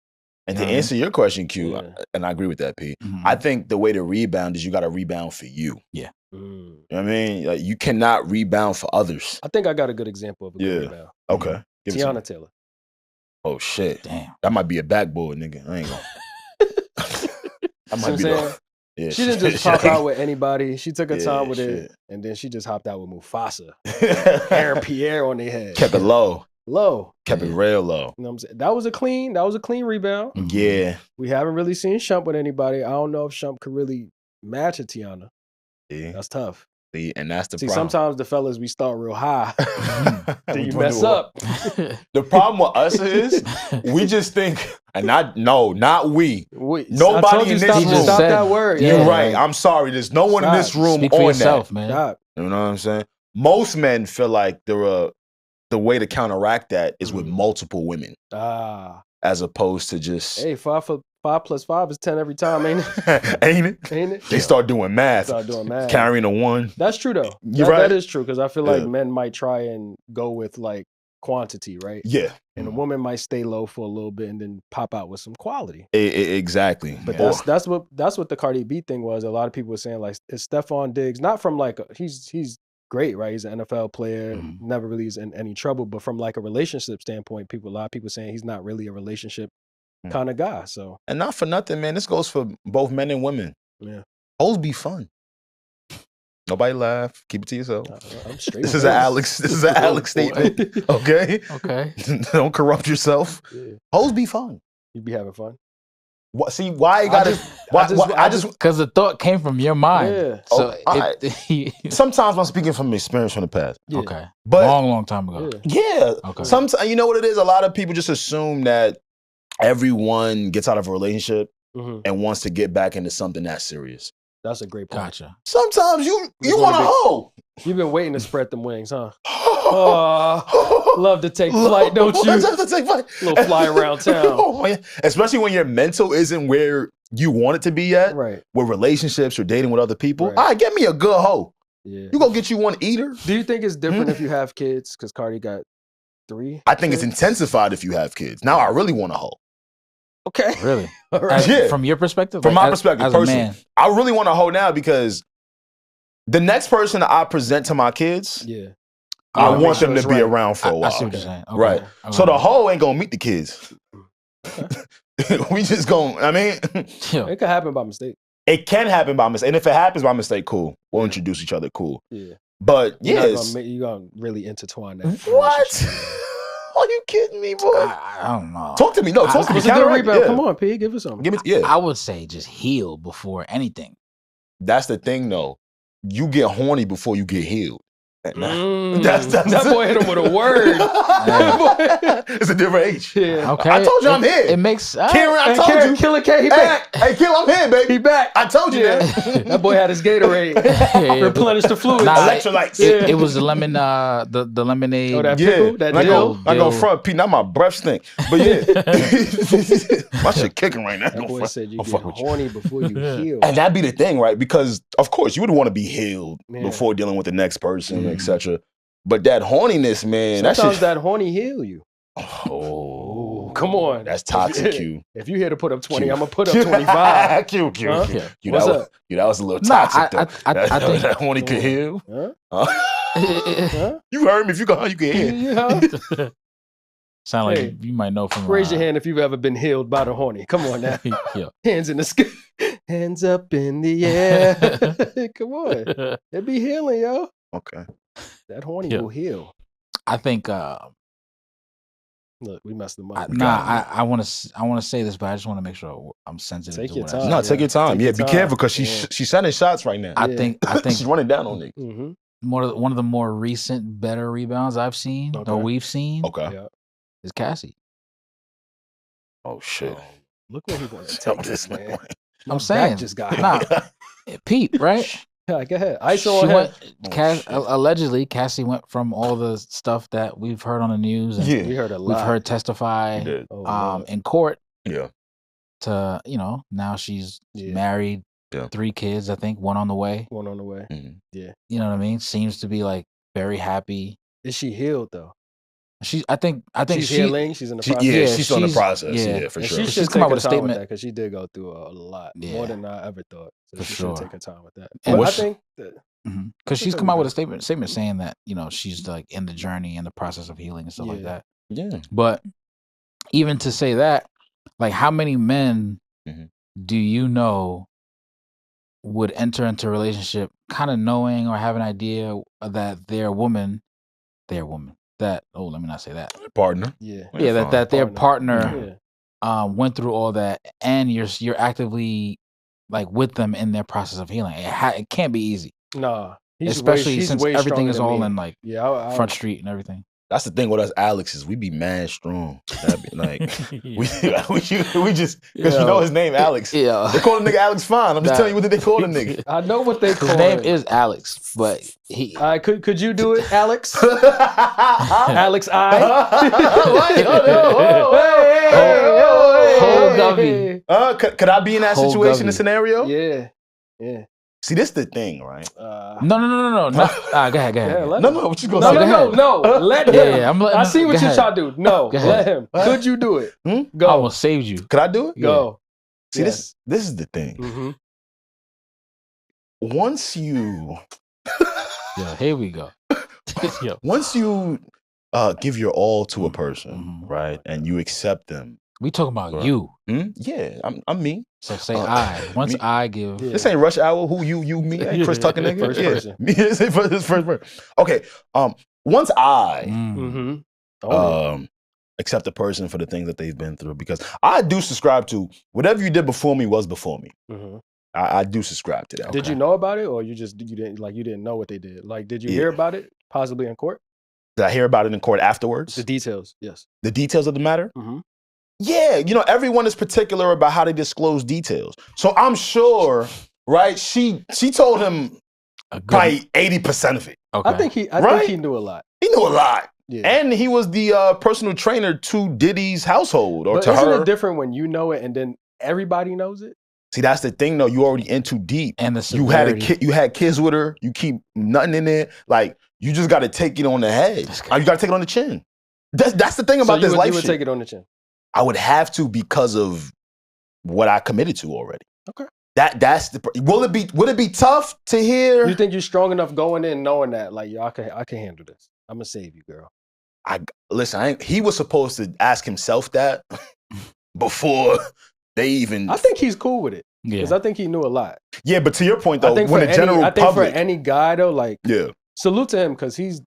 And to answer your question, Q, and I agree with that, P. I think the way to rebound is you got to rebound for you. Yeah. You know what I mean? Like, you cannot rebound for others. I think I got a good example of a good rebound. Okay. Tiana Taylor. Oh, shit. Damn. That might be a backboard, nigga. I ain't gonna. That might be the... she didn't just pop out with anybody. She took her time with it, and then she just hopped out with Mufasa. Aaron Pierre on their head. Kept it low. Kept it real low. You know what I'm saying? That was a clean rebound. Yeah. We haven't really seen Shump with anybody. I don't know if Shump could really match a Tiana. Yeah. That's tough. See, and that's the problem. Sometimes the fellas, we start real high. Then you mess up. The problem with us is we just think, and not we. Nobody in this room. Stop that word. You're right. I'm sorry. There's no one in this room Speak for yourself, that. Man. Stop. You know what I'm saying? Most men feel like the way to counteract that is with multiple women. As opposed to just... Hey, 5 plus 5 is 10 every time, ain't it? Ain't it? They start doing math. Carrying a 1. That's true, though. That is true, because I feel like men might try and go with, like, quantity, right? Yeah. And a woman might stay low for a little bit and then pop out with some quality. Exactly. But that's what the Cardi B thing was. A lot of people were saying, like, is Stefon Diggs, not from, like, he's great, right? He's an NFL player, never really is in any trouble. But from, like, a relationship standpoint, a lot of people saying he's not really a relationship kind of guy. So, and not for nothing, man. This goes for both men and women. Yeah, hoes be fun. Nobody laugh. Keep it to yourself. I'm straight. This is an Alex statement. Okay. Don't corrupt yourself. Yeah. Hoes be fun. You be having fun. What? See, why you gotta? I just because the thought came from your mind. Yeah. So sometimes I'm speaking from experience from the past. Yeah. Okay. But long time ago. Yeah. Okay. Sometimes you know what it is. A lot of people just assume that everyone gets out of a relationship and wants to get back into something that's serious. That's a great point. Gotcha. Sometimes you want a hoe. You've been waiting to spread them wings, huh? Love to take flight, don't you? Love to take flight. Little fly around town. Oh, man. Especially when your mental isn't where you want it to be yet. Right. With relationships or dating with other people. Right. All right, get me a good hoe. Yeah. You go get you one eater. Do you think it's different if you have kids? Because Cardi got 3. I think it's intensified if you have kids. Now I really want a hoe. Okay. Really? Yeah. From your perspective? From my perspective, as personally. a man. I really want a hoe now because the next person that I present to my kids, I want them to be around for a while. I see what you're saying. Okay. Right. Okay. So the hoe ain't gonna meet the kids. We just gonna, I mean. It could happen by mistake. It can happen by mistake. And if it happens by mistake, cool. We'll introduce each other, cool. Yeah. But you're gonna really intertwine that. What? Are you kidding me, boy? I don't know. Talk to me. No, talk to me. Rebound. Yeah. Come on, P. Give us something. Give me. Yeah. I would say just heal before anything. That's the thing, though. You get horny before you get healed. That boy hit him with a word. It's a different age. Yeah. Okay. I told you I'm here. It makes Karen, I told you. Killer K, he back. Hey, Kill, I'm here, baby. He back. I told you that. That boy had his Gatorade. Replenish the fluids. Electrolytes. It was the lemon, the lemonade. Oh, that pickle? That dill? I go front, Pete. Now my breath stink. But yeah. My shit kicking right now. That boy said you get horny before you heal. And that'd be the thing, right? Because, of course, you would want to be healed before dealing with the next person, etc. But that horniness, man. Sometimes that horny heal you. Oh, come on. That's toxic, Q. If you here to put up 20, I'm going to put up 25. Q. Huh? That was a little toxic, though. I think that horny can heal. Huh? You heard me. If you go, you can heal. Sound like you might know from. Raise your hand if you've ever been healed by the horny. Come on now. Hands in the sky. Hands up in the air. Come on. It be healing, yo. Okay. That horny will heal. I think look, we messed them up. I want to say this, but I just want to make sure I'm sensitive Take to your what time. I say. No, take your time. Take your Be time. careful because she's sending shots right now. I think she's running down on niggas. Mm-hmm. one of the more recent better rebounds I've seen or we've seen is Cassie. Oh shit. Look where he went to take this, man. I'm saying just got Pete, right? Yeah, go ahead. ISO on him. Allegedly, Cassie went from all the stuff that we've heard on the news. And we heard a lot. We've heard testify in court. Yeah. To now she's married, 3 kids, I think, one on the way. Mm-hmm. Yeah. You know what I mean? Seems to be like very happy. Is she healed though? I think she's healing. She's in the process. Yeah, she's on the process. Yeah, for sure. She should come out with a statement because she did go through a lot more than I ever thought. So she should take her time with that. And I think that because she's come out with a statement saying that she's like in the journey and the process of healing and stuff like that. Yeah. But even to say that, like, how many men do you know would enter into a relationship kind of knowing or have an idea that their woman, that let me not say that partner, that their partner went through all that, and you're actively like with them in their process of healing. It can't be easy. Nah, especially since everything is all in like Front Street and everything. That's the thing with us, Alex, is we be mad strong. Like we just because his name, Alex. Yeah, they call the nigga Alex Fine. I'm just telling you what they call the nigga. I know what they call his name is Alex, but he. Could you do it, Alex? Alex I. Could I be in that situation, the scenario? Yeah. See, this is the thing, right? No. Go ahead. Yeah, no. What you gonna say? No. Let him. Yeah, I see what you're trying to do. No, let him. Could you do it? Go. I almost saved you. Could I do it? Go. See, this is the thing. Mm-hmm. Once you, here we go. Once you give your all to a person, right, and you accept them. We talking about you. Yeah, I'm me. So say I. Once I give. This ain't Rush Hour. Who you, me? Ain't Chris Tucker, nigga. First person. Me, this ain't first person. Okay. Once I accept a person for the things that they've been through, because I do subscribe to whatever you did before me was before me. I do subscribe to that. Did you know about it, or you didn't know what they did? Like, did you hear about it possibly in court? Did I hear about it in court afterwards? The details, yes. The details of the matter? Yeah, everyone is particular about how they disclose details. So I'm sure, right? She told him probably 80% of it. Okay. I think he knew a lot. He knew a lot. Yeah. And he was the personal trainer to Diddy's household or to her. Isn't it different when you know it and then everybody knows it? See, that's the thing though. You already in too deep. And the severity. You had kids with her. You keep nothing in there. Like, you just got to take it on the head. You got to take it on the chin. That's the thing about this life shit. You would take it on the chin? I would have to because of what I committed to already. Okay. That's the. Would it be tough to hear? You think you're strong enough going in knowing that, like, I can handle this. I'm gonna save you, girl. Listen. He was supposed to ask himself that before they even. I think he's cool with it because I think he knew a lot. Yeah, but to your point though, I think for any guy though, like, salute to him because he's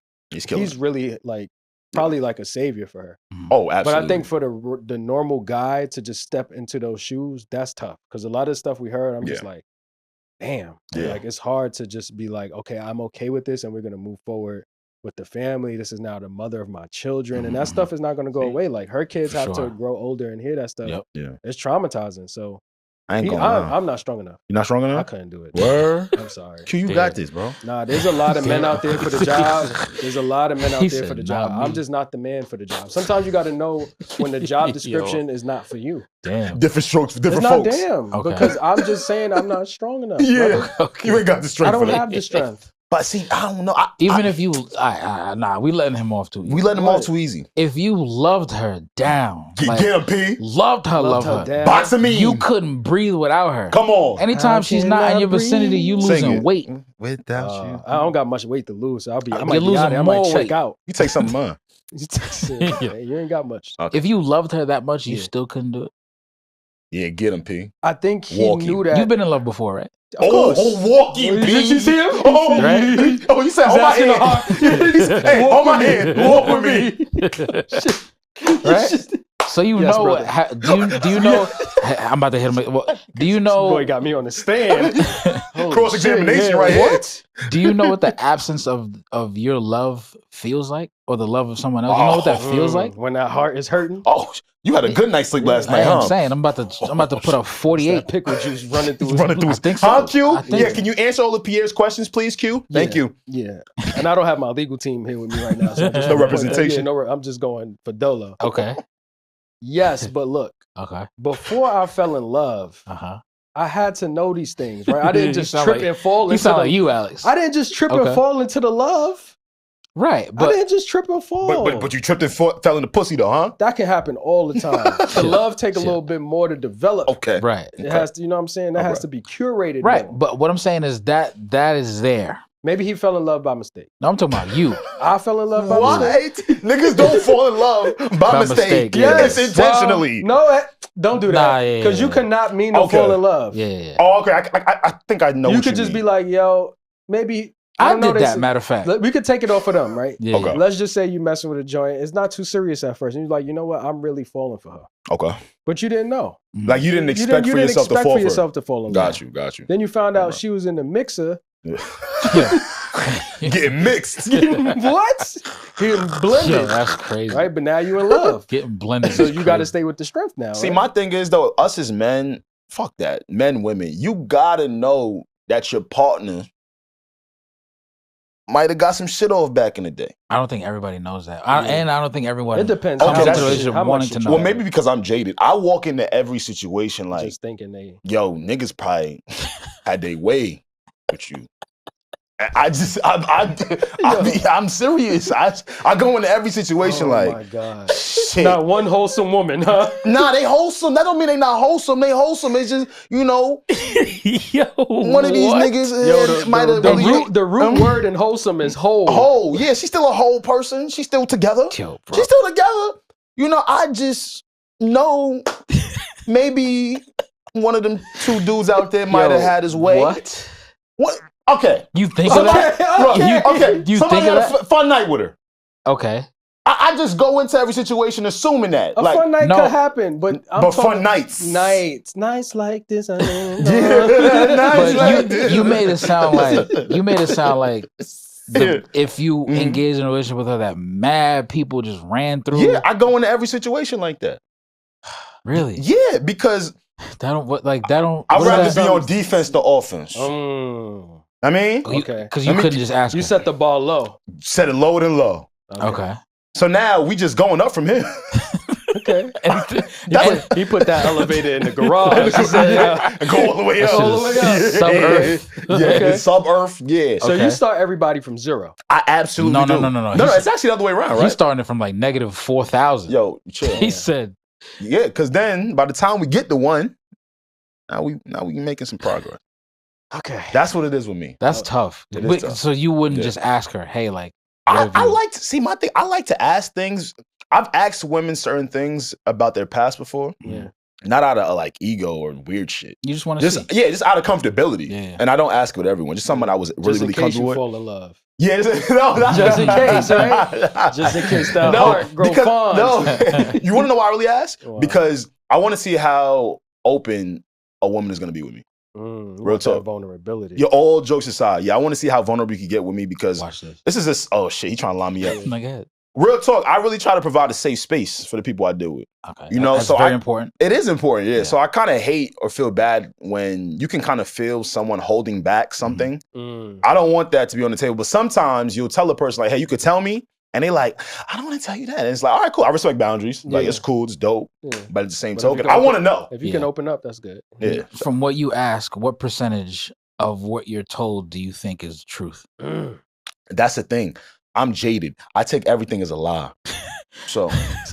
really like. Probably like a savior for her. Oh, absolutely. But I think for the normal guy to just step into those shoes, that's tough. Because a lot of stuff we heard, I'm just like, damn. Yeah. Like, it's hard to just be like, okay, I'm okay with this and we're going to move forward with the family. This is now the mother of my children. And that stuff is not going to go away. Like, her kids have to grow older and hear that stuff. Yep. Yeah. It's traumatizing. So I'm not strong enough. You're not strong enough? I couldn't do it. Word? I'm sorry. Q, you got this, bro. Nah, there's a lot of men out there for the job. There's a lot of men out there for the job. I'm just not the man for the job. Sometimes you got to know when the job description is not for you. Damn. Different strokes for different folks. It's not damn. Okay. Because I'm just saying I'm not strong enough. Yeah. Okay. You ain't got the strength. I don't have the strength. But see, I don't know. Even if you, we letting him off too easy. We letting him off too easy. If you loved her down, get him, P. Loved her down. Boxing me. You couldn't breathe without her. Come on. Anytime she's not in your vicinity, you losing weight. Without you, I don't got much weight to lose. So I might losing I might check out. You take something, man. You ain't got much. Okay. If you loved her that much, you still couldn't do it. Yeah, get him, P. I think he knew that. You've been in love before, right? Of course. Walking, P. Did you see him? Oh, right? Oh, he said, hold my hand. Hey, hold my hand. Walk with me. Right? So you Yes, know, do you know, I'm about to hit him. Do you know? Boy got me on the stand. Cross-examination right here. What? Do you know what the absence of your love feels like? Or the love of someone else? You know what that feels like? When that heart is hurting? Oh, you had a good night's sleep last night, I'm huh? saying, I'm about to put up 48. That pickle juice running through his I think so. Huh, Q? I think Yeah, so. can you answer all of Pierre's questions, please, Q? Thank you. Yeah. And I don't have my legal team here with me right now. So No representation. I'm just going for dolo. Okay. Yes, but look, Okay. before I fell in love, I had to know these things, right? I didn't just trip and fall into like you, Alex. I didn't just trip and fall into the love. Right. I didn't just trip and fall. But you tripped and fell in the pussy though, huh? That can happen all the time. The love take a little bit more to develop. Okay. Right. It has to, you know what I'm saying? That has to be curated. Right. More. But what I'm saying is that is there. Maybe he fell in love by mistake. No, I'm talking about you. I fell in love by mistake. Niggas don't fall in love by mistake. Yes. It's intentionally. Well, no, don't do that. Because you cannot mean to fall in love. Yeah. Oh, okay. I think I know. You what could just be like, yo, maybe. I did that, matter of fact. We could take it off of them, right? Yeah. Okay. Let's just say you messing with a joint. It's not too serious at first. And you're like, you know what? I'm really falling for her. Okay. But you didn't know. Like you didn't expect for yourself to fall for her. Got you. Then you found out she was in the mixer. Getting mixed. What? Getting blended. Yo, that's crazy. Right? But now you in love. Getting blended. So you got to stay with the strength now. See, right? my thing is though, us as men, fuck that. Men, women, you gotta know that your partner might have got some shit off back in the day. I don't think everybody knows that. And I don't think everyone. It depends. Okay, that's wanting to know. Well, maybe because I'm jaded. I walk into every situation like, just thinking yo, niggas probably had their way with you. I'm serious. I go into every situation like, oh my God. Shit. Not one wholesome woman, huh? Nah, they wholesome. That don't mean they not wholesome. They wholesome. It's just, you know, yo, one of these niggas might have the root word in wholesome is whole. Whole. Yeah, she's still a whole person. She's still together. Yo, bro. She's still together. You know, I just know maybe one of them two dudes out there might have had his way. What? Okay. You think of that? Okay. You Somebody think of had a fun night with her. Okay. I just go into every situation assuming that. A fun night could happen, but fun nights. Nights like this. Nights like this. You made it sound like if you engage in a relationship with her, that mad people just ran through. Yeah, I go into every situation like that. Really? Yeah, because that don't. I'd rather be on defense than offense. I mean, okay, because you couldn't just ask. You set the ball low. Set it lower than low. Okay. So now we just going up from here. Okay. He put that elevator in the garage. He said, go all the way up. All the way up. Sub-earth. Yeah, okay. Sub-earth. Yeah. So you start everybody from zero. I absolutely do. No. No, it's actually the other way around, right? He's starting it from like negative 4,000. Yo, chill. He said. Yeah, because then by the time we get to one, now we making some progress. Okay. That's what it is with me. That's tough. Tough. So you wouldn't just ask her, hey, like, I like to see my thing. I like to ask things. I've asked women certain things about their past before. Yeah. Not out of like ego or weird shit. You just want to see. Yeah, just out of comfortability. Yeah. And I don't ask it with everyone. Just someone I was really comfortable with. Fall in love. Yeah, just in case, right? Just in case that heart grows fond. No, you want to know why I really ask? Wow. Because I want to see how open a woman is going to be with me. Real talk. Vulnerability. Yeah, all jokes aside. Yeah, I want to see how vulnerable you can get with me because watch this. This is this. Oh shit, he trying to line me up. My God. Real talk. I really try to provide a safe space for the people I deal with. Okay, you know, that's so very important. It is important. Yeah. So I kind of hate or feel bad when you can kind of feel someone holding back something. I don't want that to be on the table. But sometimes you'll tell a person like, "Hey, you could tell me," and they like, "I don't want to tell you that." And it's like, "All right, cool. I respect boundaries. Like, it's cool. It's dope." Yeah. But at the same token, I want to know if you can open up. That's good. Yeah. From what you ask, what percentage of what you're told do you think is truth? That's the thing. I'm jaded. I take everything as a lie. So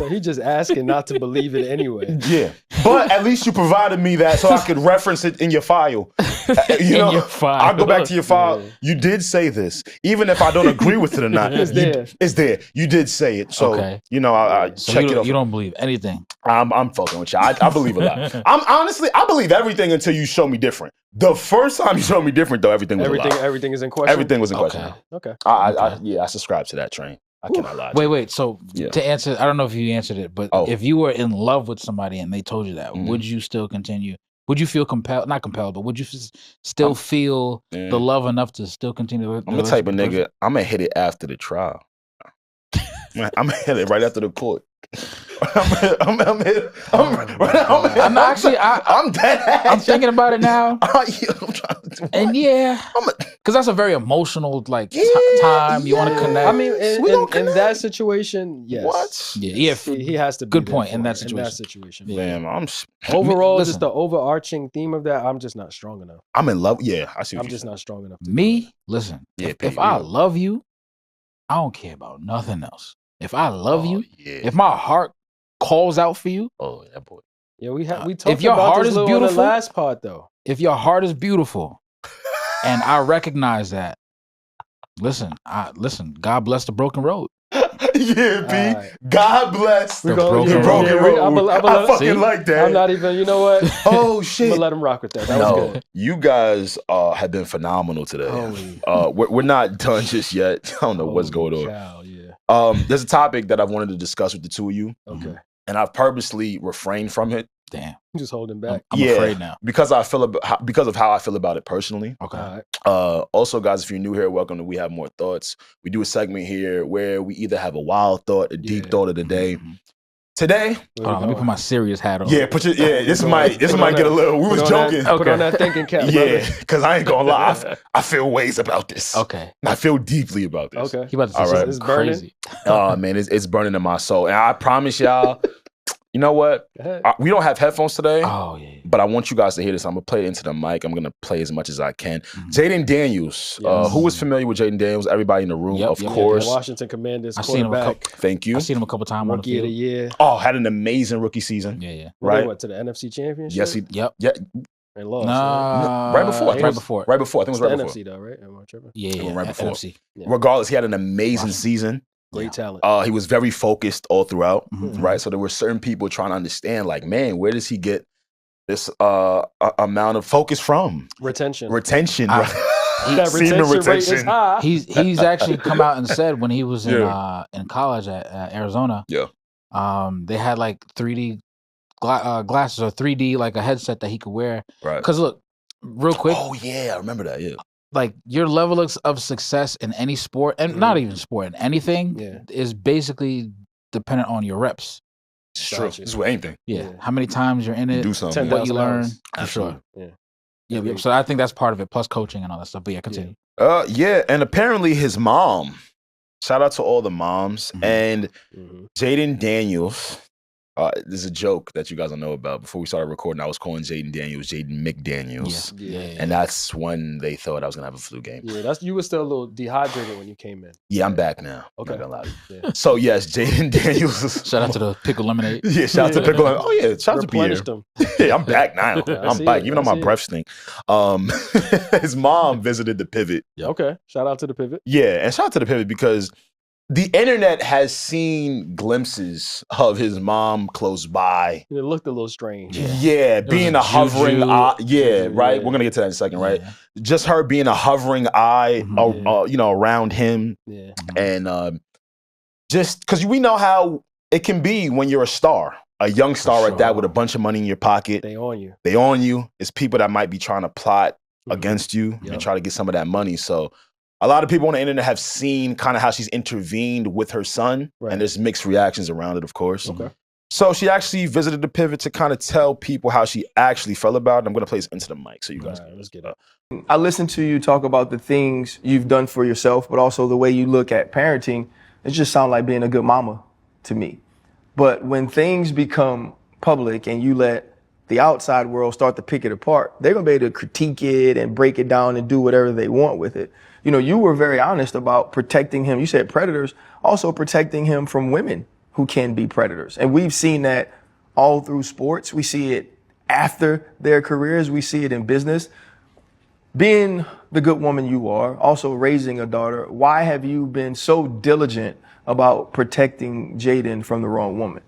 he just asking not to believe it anyway. Yeah. But at least you provided me that so I could reference it in your file. You know, your file. I'll go back to your file. You did say this, even if I don't agree with it or not. It's there. It's there. You did say it. So you know, I So check it off. You don't believe anything. I'm fucking with you. I believe a lot. I believe everything until you show me different. The first time you showed me different, though, everything was a lie. Everything is in question. Everything was in question. Okay. I subscribe to that train. I cannot lie. Wait. So to answer, I don't know if you answered it, but if you were in love with somebody and they told you that, would you still continue? Would you feel compelled? Not compelled, but would you still feel the love enough to still continue? I'm the type of nigga. I'm gonna hit it after the trial. I'm gonna hit it right after the court. I'm dead ass. I'm thinking about it now. And because that's a very emotional time. You want to connect. I mean, in that situation, yes. What? Yeah, he has to. Good point in that situation. Man, overall, just the overarching theme of that, I'm just not strong enough. I'm in love. Yeah, I see. I'm just not strong enough. Listen. If I love you, I don't care about nothing else. If I love you, if my heart calls out for you, that boy. Yeah, we talked if your about heart this is beautiful, on the last part though. If your heart is beautiful, and I recognize that, listen. God bless the broken road. Yeah, B. God bless the broken road. I fucking like that. I'm not even. You know what? Oh shit! I'm gonna let him rock with that. That was good. You guys have been phenomenal today. We're not done just yet. I don't know what's going on. Cow, yeah. There's a topic that I've wanted to discuss with the two of you. Okay. And I've purposely refrained from it. Damn. I'm just holding back. I'm afraid now. Because of how I feel about it personally. Okay. Also, guys, if you're new here, welcome to We Have More Thoughts. We do a segment here where we either have a wild thought, a deep thought of the day. Today, let me put my serious hat on. Yeah, this might get a little. We was joking. Put on that thinking cap. Yeah, because I ain't gonna lie, I feel ways about this. Okay, I feel deeply about this. Okay, he about to say something crazy. Oh man, it's burning in my soul, and I promise y'all. You know what? We don't have headphones today. Oh, yeah. But I want you guys to hear this. I'm going to play it into the mic. I'm going to play as much as I can. Jayden Daniels. Who is familiar with Jayden Daniels? Everybody in the room, of course. Washington Commanders quarterback. Thank you. I've seen him a couple times. Rookie of the year. Oh, had an amazing rookie season. Yeah. Right? What, to the NFC Championship? Yes, Yeah. They lost. Right before. I think it was right before. NFC though, right? Am I tripping? Yeah, right before. NFC. Yeah. Regardless, he had an amazing season. Great talent. He was very focused all throughout, right? So there were certain people trying to understand, like, man, where does he get this amount of focus from? Retention. Right? That retention rate is high. He's actually come out and said when he was in college at Arizona, they had like 3D glasses or 3D like a headset that he could wear. Right. Because look, real quick. Oh yeah, I remember that. Yeah. Like your level of success in any sport, and not even sport, in anything, is basically dependent on your reps. It's true. It's with anything. Yeah. How many times you're in it, do something. what you learn. For sure. Yeah. So I think that's part of it, plus coaching and all that stuff. But continue. And apparently his mom, shout out to all the moms, and Jayden Daniels. There's a joke that you guys don't know about. Before we started recording, I was calling Jayden Daniels Jayden McDaniels. And that's when they thought I was going to have a flu game. Yeah, you were still a little dehydrated when you came in. Yeah, I'm back now. Okay. I'm not gonna lie to you. So, yes, Jayden Daniels. Shout out to the pickle lemonade. Yeah, shout out to pickle lemonade. Oh, yeah, shout out to Pierre. Them. Yeah, I'm back now. I'm back, even though my breath stink. His mom visited the Pivot. Okay, shout out to the Pivot. Yeah, and shout out to the Pivot because the internet has seen glimpses of his mom close by. It looked a little strange. Yeah, being a hovering eye. Yeah, right. We're gonna get to that in a second, right? Just her being a hovering eye, around him. Yeah. And just because we know how it can be when you're a star, a young star like that with a bunch of money in your pocket. They on you. It's people that might be trying to plot against you and try to get some of that money. So a lot of people on the internet have seen kind of how she's intervened with her son, and there's mixed reactions around it, of course. Okay. So she actually visited the Pivot to kind of tell people how she actually felt about it. I'm going to play this into the mic so you guys can let's get up. I listened to you talk about the things you've done for yourself, but also the way you look at parenting. It just sounds like being a good mama to me. But when things become public and you let the outside world start to pick it apart, they're going to be able to critique it and break it down and do whatever they want with it. You know, you were very honest about protecting him. You said predators, also protecting him from women who can be predators. And we've seen that all through sports. We see it after their careers. We see it in business. Being the good woman you are, also raising a daughter, why have you been so diligent about protecting Jayden from the wrong woman?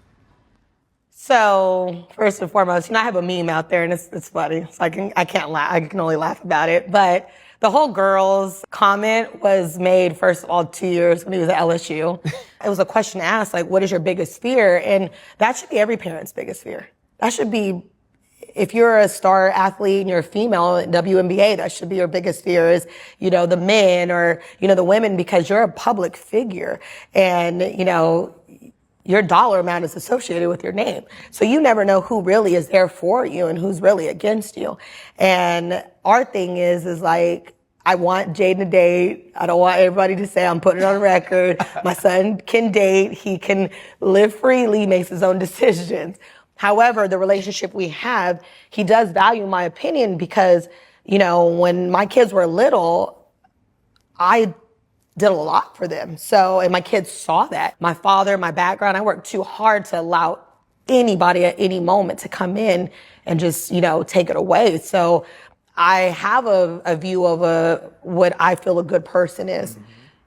So first and foremost, I have a meme out there, and it's funny. So I can't laugh. I can only laugh about it. But the whole girls comment was made, first of all, 2 years when he was at LSU. It was a question asked, like, what is your biggest fear? And that should be every parent's biggest fear. That should be, if you're a star athlete and you're a female in WNBA, that should be your biggest fear is, the men or, the women, because you're a public figure. And, your dollar amount is associated with your name. So you never know who really is there for you and who's really against you. And our thing is like, I want Jayden to date. I don't want everybody to say I'm putting it on record. My son can date. He can live freely, makes his own decisions. However, the relationship we have, he does value my opinion because, when my kids were little, I did a lot for them. So, and my kids saw that. My father, my background, I worked too hard to allow anybody at any moment to come in and just, take it away. So I have a view of what I feel a good person is.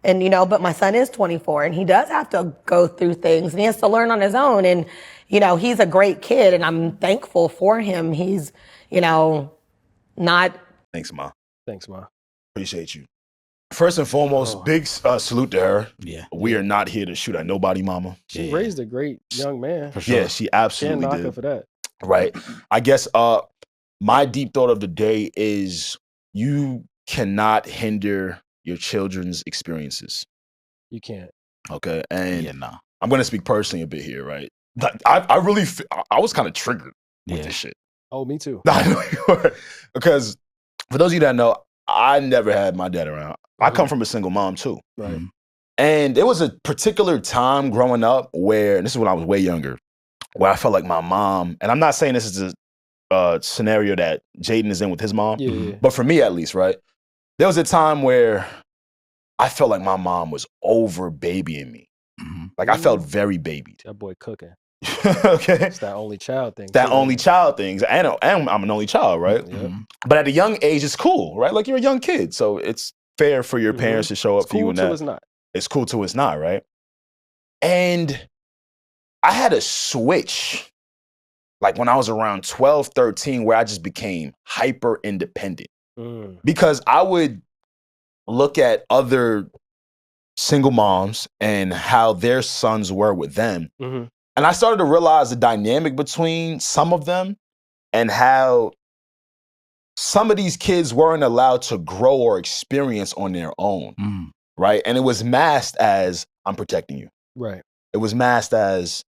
And, but my son is 24 and he does have to go through things and he has to learn on his own. And, he's a great kid and I'm thankful for him. He's, not. Thanks, Ma. Thanks, Ma. Appreciate you. First and foremost, big salute to her. Yeah. We are not here to shoot at nobody, mama. She raised a great young man. For sure. Yeah, she absolutely Can't knock did. her for that. Right. I guess my deep thought of the day is you cannot hinder your children's experiences. You can't. Okay. And Yeah, nah. I'm going to speak personally a bit here, right? I really, I was kind of triggered with Yeah. this shit. Oh, me too. I know you were. Because for those of you that know, I never had my dad around. I come from a single mom too. Right. And there was a particular time growing up where, and this is when I was way younger, where I felt like my mom, and I'm not saying this is a scenario that Jayden is in with his mom, Yeah. but for me at least, right? There was a time where I felt like my mom was over babying me. Like I felt very babied. That boy cooking. Okay. It's that only child thing. That too. only child things. And I'm an only child, right? Yep. But at a young age, it's cool, right? Like you're a young kid. So it's fair for your parents to show up It's for you cool and till that. it's not. It's cool till it's not, right? And I had a switch, like when I was around 12, 13, where I just became hyper independent. Because I would look at other single moms and how their sons were with them. And I started to realize the dynamic between some of them and how some of these kids weren't allowed to grow or experience on their own, right? And it was masked as, I'm protecting you. Right. It was masked as,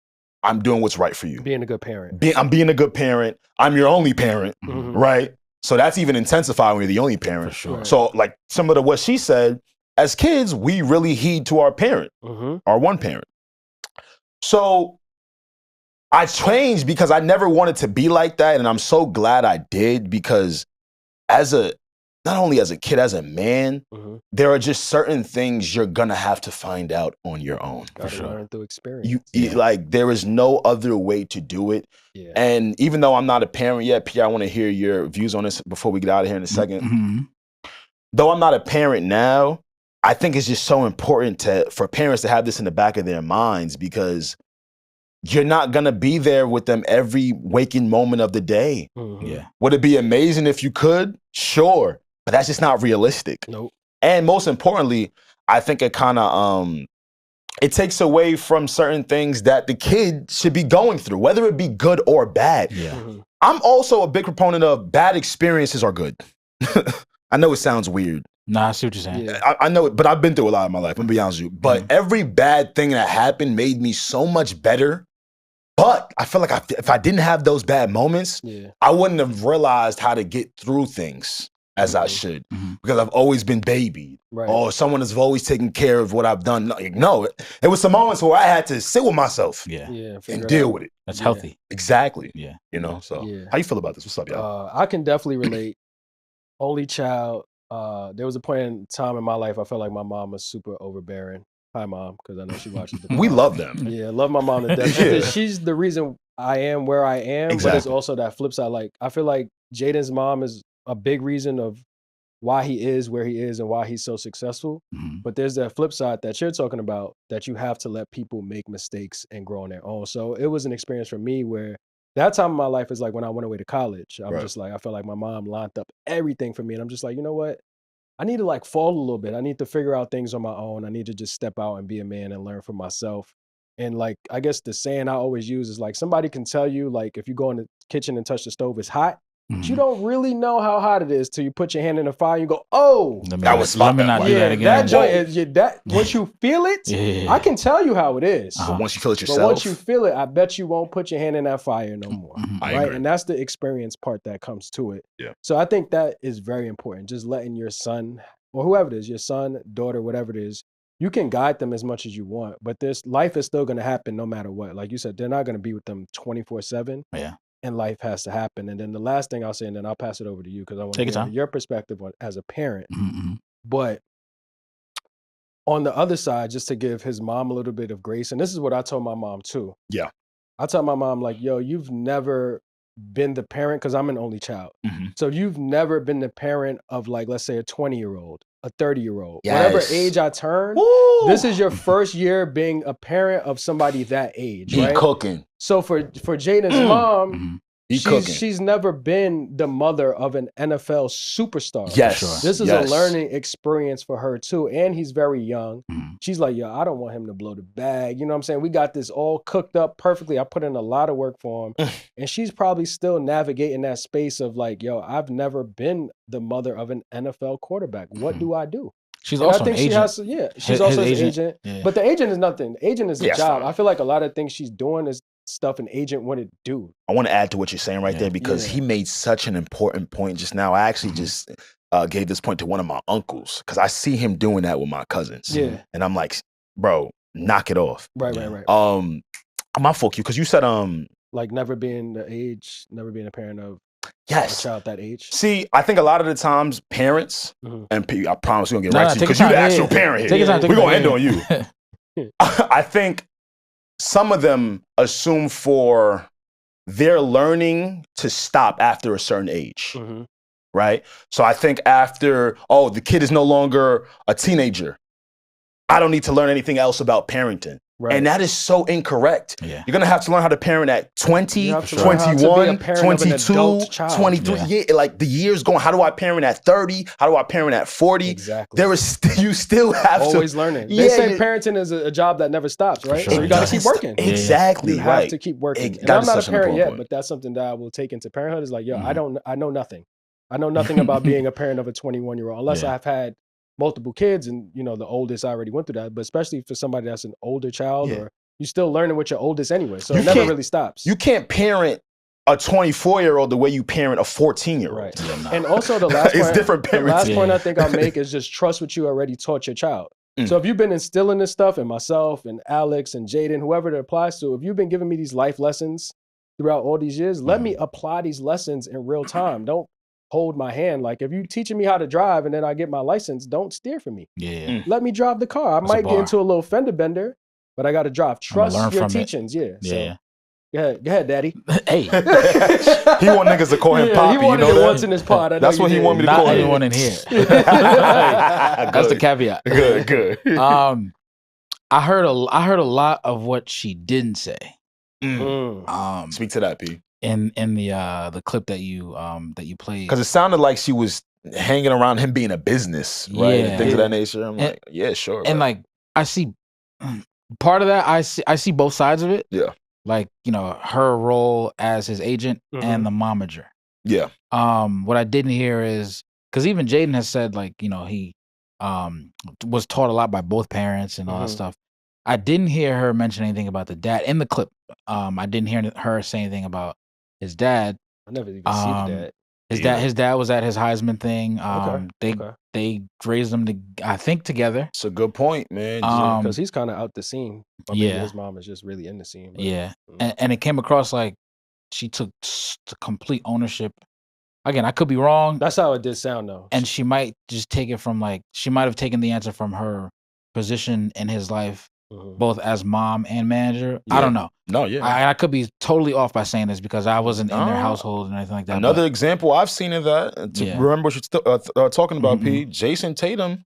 I'm doing what's right for you. Being a good parent. I'm being a good parent. I'm your only parent, right? So that's even intensified when you're the only parent. For sure. Right. So like some of what she said, as kids, we really heed to our parent, our one parent. So I changed because I never wanted to be like that. And I'm so glad I did because not only as a kid, as a man, there are just certain things you're going to have to find out on your own. Gotta For sure. learn through experience. Like there is no other way to do it. Yeah. And even though I'm not a parent yet, Pierre, I want to hear your views on this before we get out of here in a second. Though I'm not a parent now, I think it's just so important for parents to have this in the back of their minds because you're not going to be there with them every waking moment of the day. Yeah. Would it be amazing if you could? Sure. But that's just not realistic. Nope. And most importantly, I think it kind of, it takes away from certain things that the kid should be going through, whether it be good or bad. Yeah. I'm also a big proponent of bad experiences are good. I know it sounds weird. Nah, I see what you're saying. Yeah. I know it, but I've been through a lot in my life. I'm gonna be honest with you. But every bad thing that happened made me so much better. But I feel like if I didn't have those bad moments, I wouldn't have realized how to get through things as I should because I've always been babied. Right. Or someone has always taken care of what I've done. Like, no, it was some moments where I had to sit with myself and deal with it. That's healthy. Exactly. Yeah. You know, so how you feel about this? What's up, y'all? I can definitely relate. Only child. There was a point in time in my life I felt like my mom was super overbearing. Hi, Mom, because I know she watches the We love them. Yeah, love my mom to death. She's the reason I am where I am, but it's also that flip side. Like, I feel like Jayden's mom is a big reason of why he is where he is and why he's so successful. But there's that flip side that you're talking about, that you have to let people make mistakes and grow on their own. So it was an experience for me where that time of my life is like when I went away to college. I'm just like, I felt like my mom lined up everything for me. And I'm just like, you know what? I need to like fall a little bit. I need to figure out things on my own. I need to just step out and be a man and learn for myself. And like, I guess the saying I always use is like, somebody can tell you like, if you go in the kitchen and touch the stove, it's hot. But you don't really know how hot it is till you put your hand in the fire and you go, oh, that was let me not do that again. That joint, once you feel it, I can tell you how it is. But once you feel it yourself. But once you feel it, I bet you won't put your hand in that fire no more. Right? And that's the experience part that comes to it. Yeah. So I think that is very important. Just letting your son, or whoever it is, your son, daughter, whatever it is, you can guide them as much as you want, but this life is still going to happen no matter what. Like you said, they're not going to be with them 24/7. Yeah. And life has to happen. And then the last thing I'll say, and then I'll pass it over to you because I want to hear your perspective as a parent. But on the other side, just to give his mom a little bit of grace, and this is what I told my mom too. Yeah. I told my mom, like, yo, you've never been the parent, because I'm an only child. So you've never been the parent of, like, let's say a 20-year-old, a 30-year-old. Whatever age I turn, this is your first year being a parent of somebody that age, right? Cooking. So for Jayden's mom, she's never been the mother of an NFL superstar. Yes. This is a learning experience for her too. And he's very young. She's like, yo, I don't want him to blow the bag. You know what I'm saying? We got this all cooked up perfectly. I put in a lot of work for him. And she's probably still navigating that space of like, yo, I've never been the mother of an NFL quarterback. What do I do? She's also an agent. She's also an agent. Yeah. But the agent is nothing. The agent is a job. I feel like a lot of things she's doing is stuff an agent wouldn't do. I want to add to what you're saying right there, because he made such an important point just now. I actually just gave this point to one of my uncles, because I see him doing that with my cousins. Yeah. And I'm like, bro, knock it off. Right. I'm gonna fuck you, because you said like never being a parent of a child that age. See, I think a lot of the times parents, and I promise we're gonna get right to you, because you're the actual parent here. We're gonna end on you. I think some of them assume for their learning to stop after a certain age, right? So I think after, the kid is no longer a teenager, I don't need to learn anything else about parenting. Right. And that is so incorrect. Yeah. You're going to have to learn how to parent at 20, 21, 22, 23. Like the years going, how do I parent at 30? How do I parent at 40? Exactly. There is, you still have always learning. They say parenting is a job that never stops, right? Sure. So you got to keep working. Exactly. You have to keep working. And I'm not a parent yet, but that's something that I will take into parenthood. Is like, yo, I know nothing. I know nothing about being a parent of a 21-year-old, unless I've had multiple kids, and the oldest I already went through that. But especially for somebody that's an older child, or you're still learning with your oldest anyway, so it never really stops. You can't parent a 24-year-old the way you parent a 14-year-old. Right. And also the last it's different parenting. The last point I think I'll make is just trust what you already taught your child. So if you've been instilling this stuff in myself and Alex and Jayden, whoever it applies to, if you've been giving me these life lessons throughout all these years, let me apply these lessons in real time. Don't hold my hand. Like if you teaching me how to drive and then I get my license, don't steer for me. Let me drive the car. I might get into a little fender bender, but I got to drive. Trust your teachings. So, go ahead, Daddy. Hey, he want niggas to call him Poppy. He wanted it once in his pod. That's what he want me to call him. Not anyone in here. That's the caveat. Good. I heard a lot of what she didn't say. Speak to that, P. In the clip that you played, because it sounded like she was hanging around him being a business, right? And things of that nature. I'm like, yeah, sure. And like I see part of that. I see both sides of it. Yeah. Like her role as his agent and the momager. Yeah. What I didn't hear is, because even Jayden has said like he was taught a lot by both parents and all that stuff. I didn't hear her mention anything about the dad in the clip. I didn't hear her say anything about his dad. I never even see the dad. His dad was at his Heisman thing. They raised them I think together. It's a good point, man. Because he's kind of out the scene. His mom is just really in the scene. But, and it came across like she took complete ownership. Again, I could be wrong. That's how it did sound, though. And she might just take it from she might have taken the answer from her position in his life, both as mom and manager. I don't know. No, yeah. I could be totally off by saying this because I wasn't in their household and anything like that. Another example I've seen of that, remember what you're talking about, P, Jason Tatum,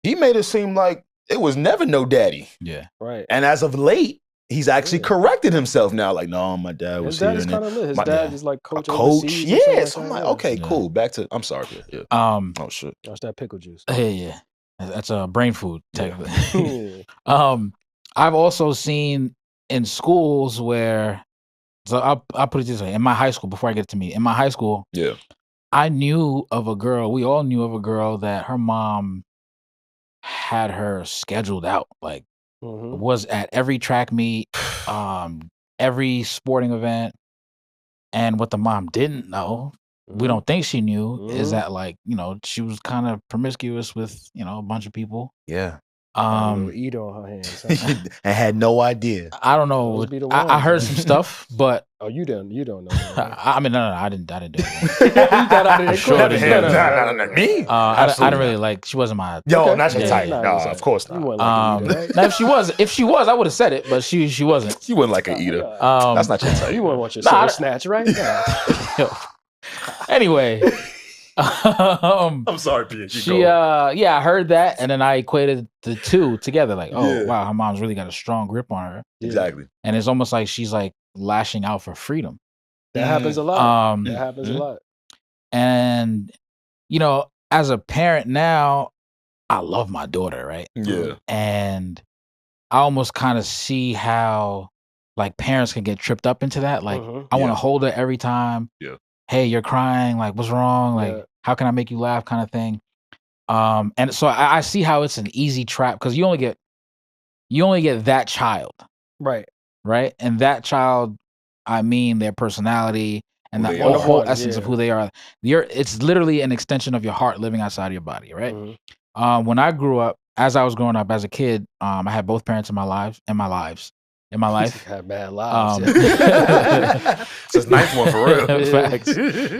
he made it seem like it was never no daddy. Yeah. Right. And as of late, he's actually corrected himself now. Like, no, my dad was here. His dad is kind of lit. His dad is like coach. Yeah, so I'm like, okay, cool. Back to, I'm sorry. Yeah. Oh, shit. That's that pickle juice. Yeah. That's a brain food, technically. I've also seen in schools where, so I'll put it this way. In my high school, before I get to me, in my high school, I knew of a girl, we all knew of a girl that her mom had her scheduled out. Like, was at every track meet, every sporting event. And what the mom didn't know, we don't think she knew, is that, like, you know, she was kind of promiscuous with, you know, a bunch of people. Yeah. Eat on her hands. I had no idea. I don't know. I heard some stuff, but you don't know. I mean, no, I didn't do it. You got out of there Sure quick. No, me. I didn't really like. She wasn't my. Yo, not your type. No, No, of course not. You weren't like an eater, right? Now, if she was, I would have said it, but she wasn't. You wouldn't like an eater. That's not your type. You wouldn't want your soul snatch, right? Anyway. I'm sorry, Pierre. I heard that, and then I equated the two together. Like, wow, her mom's really got a strong grip on her. Exactly. And it's almost like she's like lashing out for freedom. That happens a lot. That happens a lot. And you know, as a parent now, I love my daughter, right? Yeah. And I almost kind of see how like parents can get tripped up into that. Like, I want to hold her every time. Yeah. Hey, you're crying. Like, what's wrong? Like, how can I make you laugh? Kind of thing. And so I see how it's an easy trap because you only get that child, right? And that child, I mean, their personality and the whole essence of who they are. It's literally an extension of your heart living outside of your body, right? When I grew up, as I was growing up as a kid, I had both parents in my life. Had bad lives. It's his ninth one for real. Facts.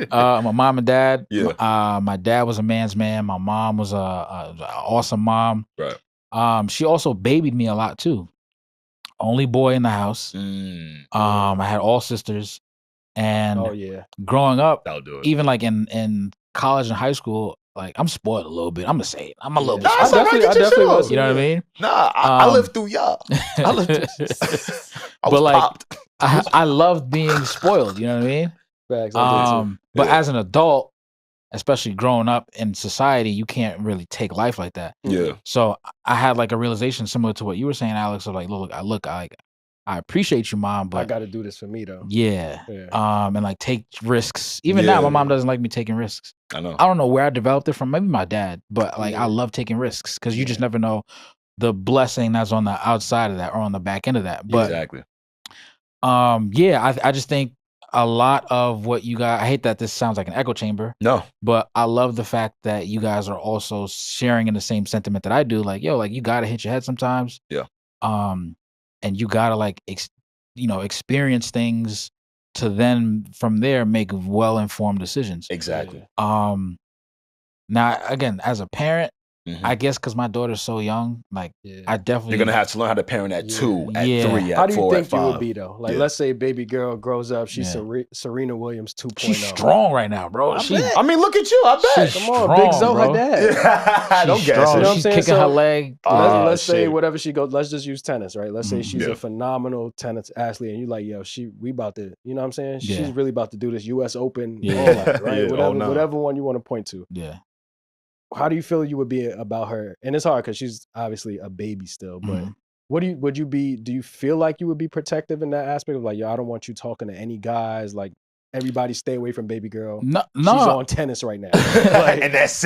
My mom and dad. Yeah. My dad was a man's man. My mom was a awesome mom. Right. She also babied me a lot too. Only boy in the house. I had all sisters, and growing up, even like in college and high school, like I'm spoiled a little bit. I'm gonna say it. I'm a little bit. I definitely was. You know what I mean? Nah, I lived through y'all. I lived. I was popped. I loved being spoiled. You know what I mean? Facts, but as an adult, especially growing up in society, you can't really take life like that. Yeah. So I had like a realization similar to what you were saying, Alex, of like, look, I appreciate you, Mom, but I got to do this for me though. Yeah. And like take risks. Even now, my mom doesn't like me taking risks. I know. I don't know where I developed it from. Maybe my dad, but like I love taking risks because you just never know the blessing that's on the outside of that or on the back end of that. But exactly. I just think a lot of what you guys, I hate that this sounds like an echo chamber. No. But I love the fact that you guys are also sharing in the same sentiment that I do. Like, yo, like you gotta hit your head sometimes. Yeah. And you gotta like experience things to then from there make well-informed decisions. Exactly. Now again, as a parent, I guess because my daughter's so young, like I definitely you're gonna have to learn how to parent at 2, at 3, at 4, How do you think at 5. you would be though? Like, let's say baby girl grows up, she's Serena Williams 2.0. She's strong right now, bro. I mean, look at you. I bet. Come on, big Zoe, her dad. Don't guess. You know what I'm saying? Kicking her leg. Let's say whatever she goes. Let's just use tennis, right? Let's say she's a phenomenal tennis athlete, and you like, yo, we about to, you know what I'm saying? She's really about to do this U.S. Open, all that, right? Whatever one you want to point to. Yeah. How do you feel you would be about her? And it's hard because she's obviously a baby still, but do you feel like you would be protective in that aspect of like, yo, I don't want you talking to any guys, like everybody stay away from baby girl. No. She's on tennis right now. Like, and that's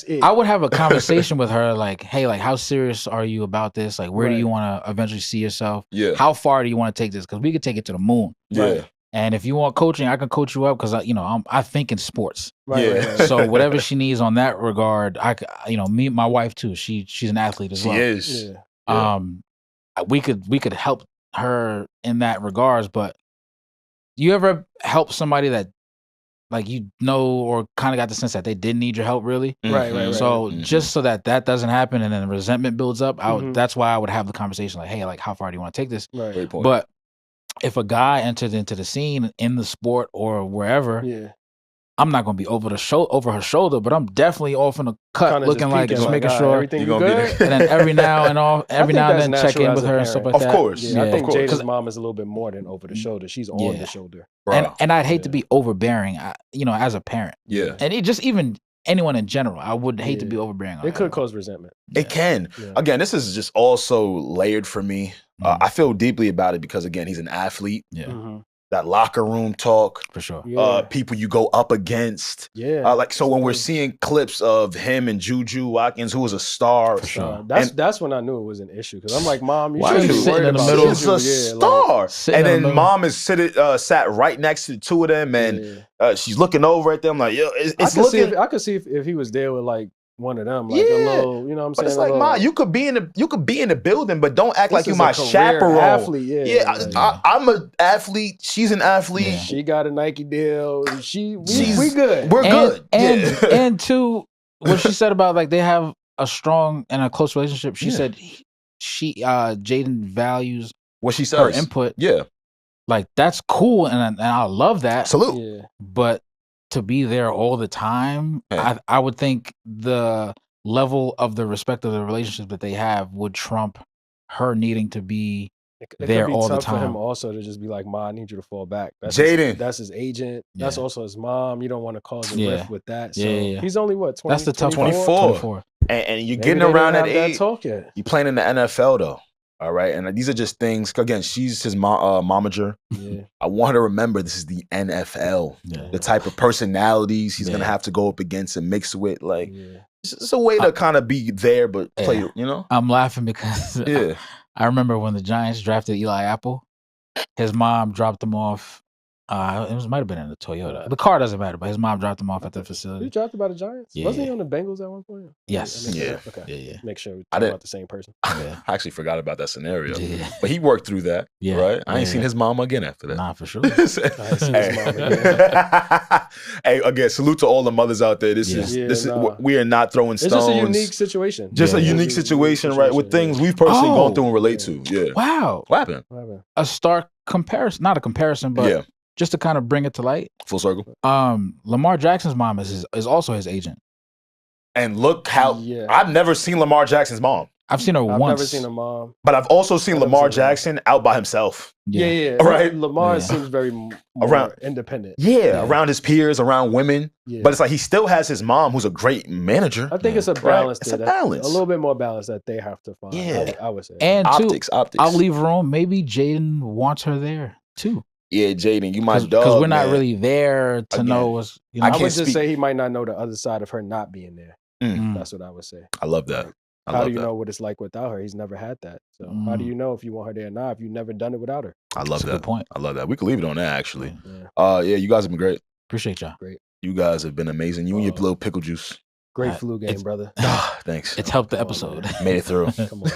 it. I would have a conversation with her like, hey, like how serious are you about this? Like where do you want to eventually see yourself? Yeah. How far do you want to take this? Because we could take it to the moon. Yeah. Right? And if you want coaching, I can coach you up because I think in sports. Right. So whatever she needs on that regard, me, my wife too. She's an athlete as well. She is. Yeah. We could help her in that regards. But you ever help somebody that like or kind of got the sense that they didn't need your help really? Right. So just so that doesn't happen and then the resentment builds up, that's why I would have the conversation like, hey, like how far do you want to take this? Right. But if a guy enters into the scene in the sport or wherever, I'm not gonna be over her shoulder, but I'm definitely off in the cut, Kinda looking like just making sure everything you're gonna be good. there. And then every now and then check in with her and stuff like that. Of course, Yeah, I think of course. Jada's mom is a little bit more than over the shoulder. She's on the shoulder. And I'd hate to be overbearing, as a parent. Yeah, and it just even anyone in general, I would hate to be overbearing. It could cause resentment. It can. Again, this is just also layered for me. I feel deeply about it because again, he's an athlete. Yeah. Mm-hmm. That locker room talk, for sure. People you go up against. So when we're seeing clips of him and Juju Watkins, who was a star, for sure. That's when I knew it was an issue because I'm like, Mom, you Why should are be you sitting worried in the about middle? She's a star. And then Mom is sat right next to the two of them, and she's looking over at them like, yo, it's looking. I could see if he was there with like one of them, like a little, you know what I'm saying? But it's like, Ma, you could be in the building, but don't act like you my chaperone. Athlete, I'm an athlete. She's an athlete. Yeah. She got a Nike deal. We good. We're good. And two, what she said about like they have a strong and a close relationship. She said Jayden values what she says, her input. Yeah, like that's cool, and I love that. Salute. Yeah. But to be there all the time, I would think the level of the respect of the relationship that they have would trump her needing to be there all the time. For him also to just be like, Ma, I need you to fall back. Jayden, that's his agent. That's also his mom. You don't want to cause a rift with that. So yeah. he's only what? 20, that's the tough 24. And you're getting around that age. Yet. You playing in the NFL though. All right, and these are just things. Again, she's his momager. Yeah. I want her to remember this is the NFL. The type of personalities he's gonna have to go up against and mix with. Like, it's a way to kind of be there, but play. You know, I'm laughing because I remember when the Giants drafted Eli Apple. His mom dropped him off. It might have been in the Toyota. The car doesn't matter, but his mom dropped him off at the facility. You drafted by the Giants? Wasn't he on the Bengals at one point? Yes. Okay. Yeah. Make sure we're talking about the same person. I actually forgot about that scenario. But he worked through that. Right? I ain't seen his mom again after that. Nah, for sure. I ain't seen his mom again. Hey, again, salute to all the mothers out there. This is we are not throwing stones. It's just a unique situation. Just a unique situation, right? With things we've personally gone through and relate to. Yeah. Wow. What happened? A stark comparison. Not a comparison, but just to kind of bring it to light. Full circle. Lamar Jackson's mom is also his agent. And look how I've never seen Lamar Jackson's mom. I've seen her once. I've never seen her mom. But I've also seen Lamar Jackson out by himself. Yeah. Right? Lamar seems very more independent. Yeah, around his peers, around women. Yeah. But it's like he still has his mom who's a great manager. I think it's a balance. It's a balance. A little bit more balance that they have to find. Yeah. I would say. And optics. I'll leave room. Maybe Jayden wants her there too. Yeah, Jayden, you my dog. Because we're not really there to know what's. I would just say he might not know the other side of her not being there. That's what I would say. I love that. How do you know what it's like without her? He's never had that. So how do you know if you want her there or not if you've never done it without her? I love that. Good point. I love that. We could leave it on that actually. Yeah, you guys have been great. Appreciate y'all. Great. You guys have been amazing. You and your little pickle juice. Great flu game, brother. Thanks. It's helped the episode. Made it through. Come on.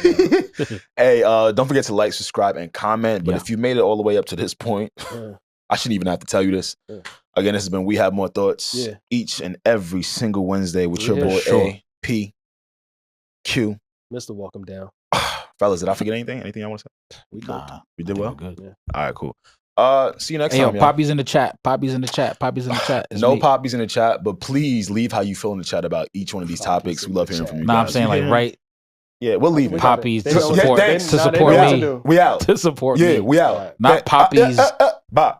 Hey, don't forget to like, subscribe, and comment. But if you made it all the way up to this point, I shouldn't even have to tell you this. Again, this has been We Have More Thoughts each and every single Wednesday with your boy A.P. Q. Mr. Welcome Down. Fellas, did I forget anything? Anything I want to say? We did well? Good. Yeah. All right, cool. See you next time. Yo, Poppy's in the chat. Poppy's in the chat. Poppy's in the chat. No Poppy's in the chat, but please leave how you feel in the chat about each one of these topics. We love hearing from you guys. I'm saying like right. Yeah, we'll leave it. Poppies to support me. We out. To support me. Yeah, we out. Not Poppies. Bye.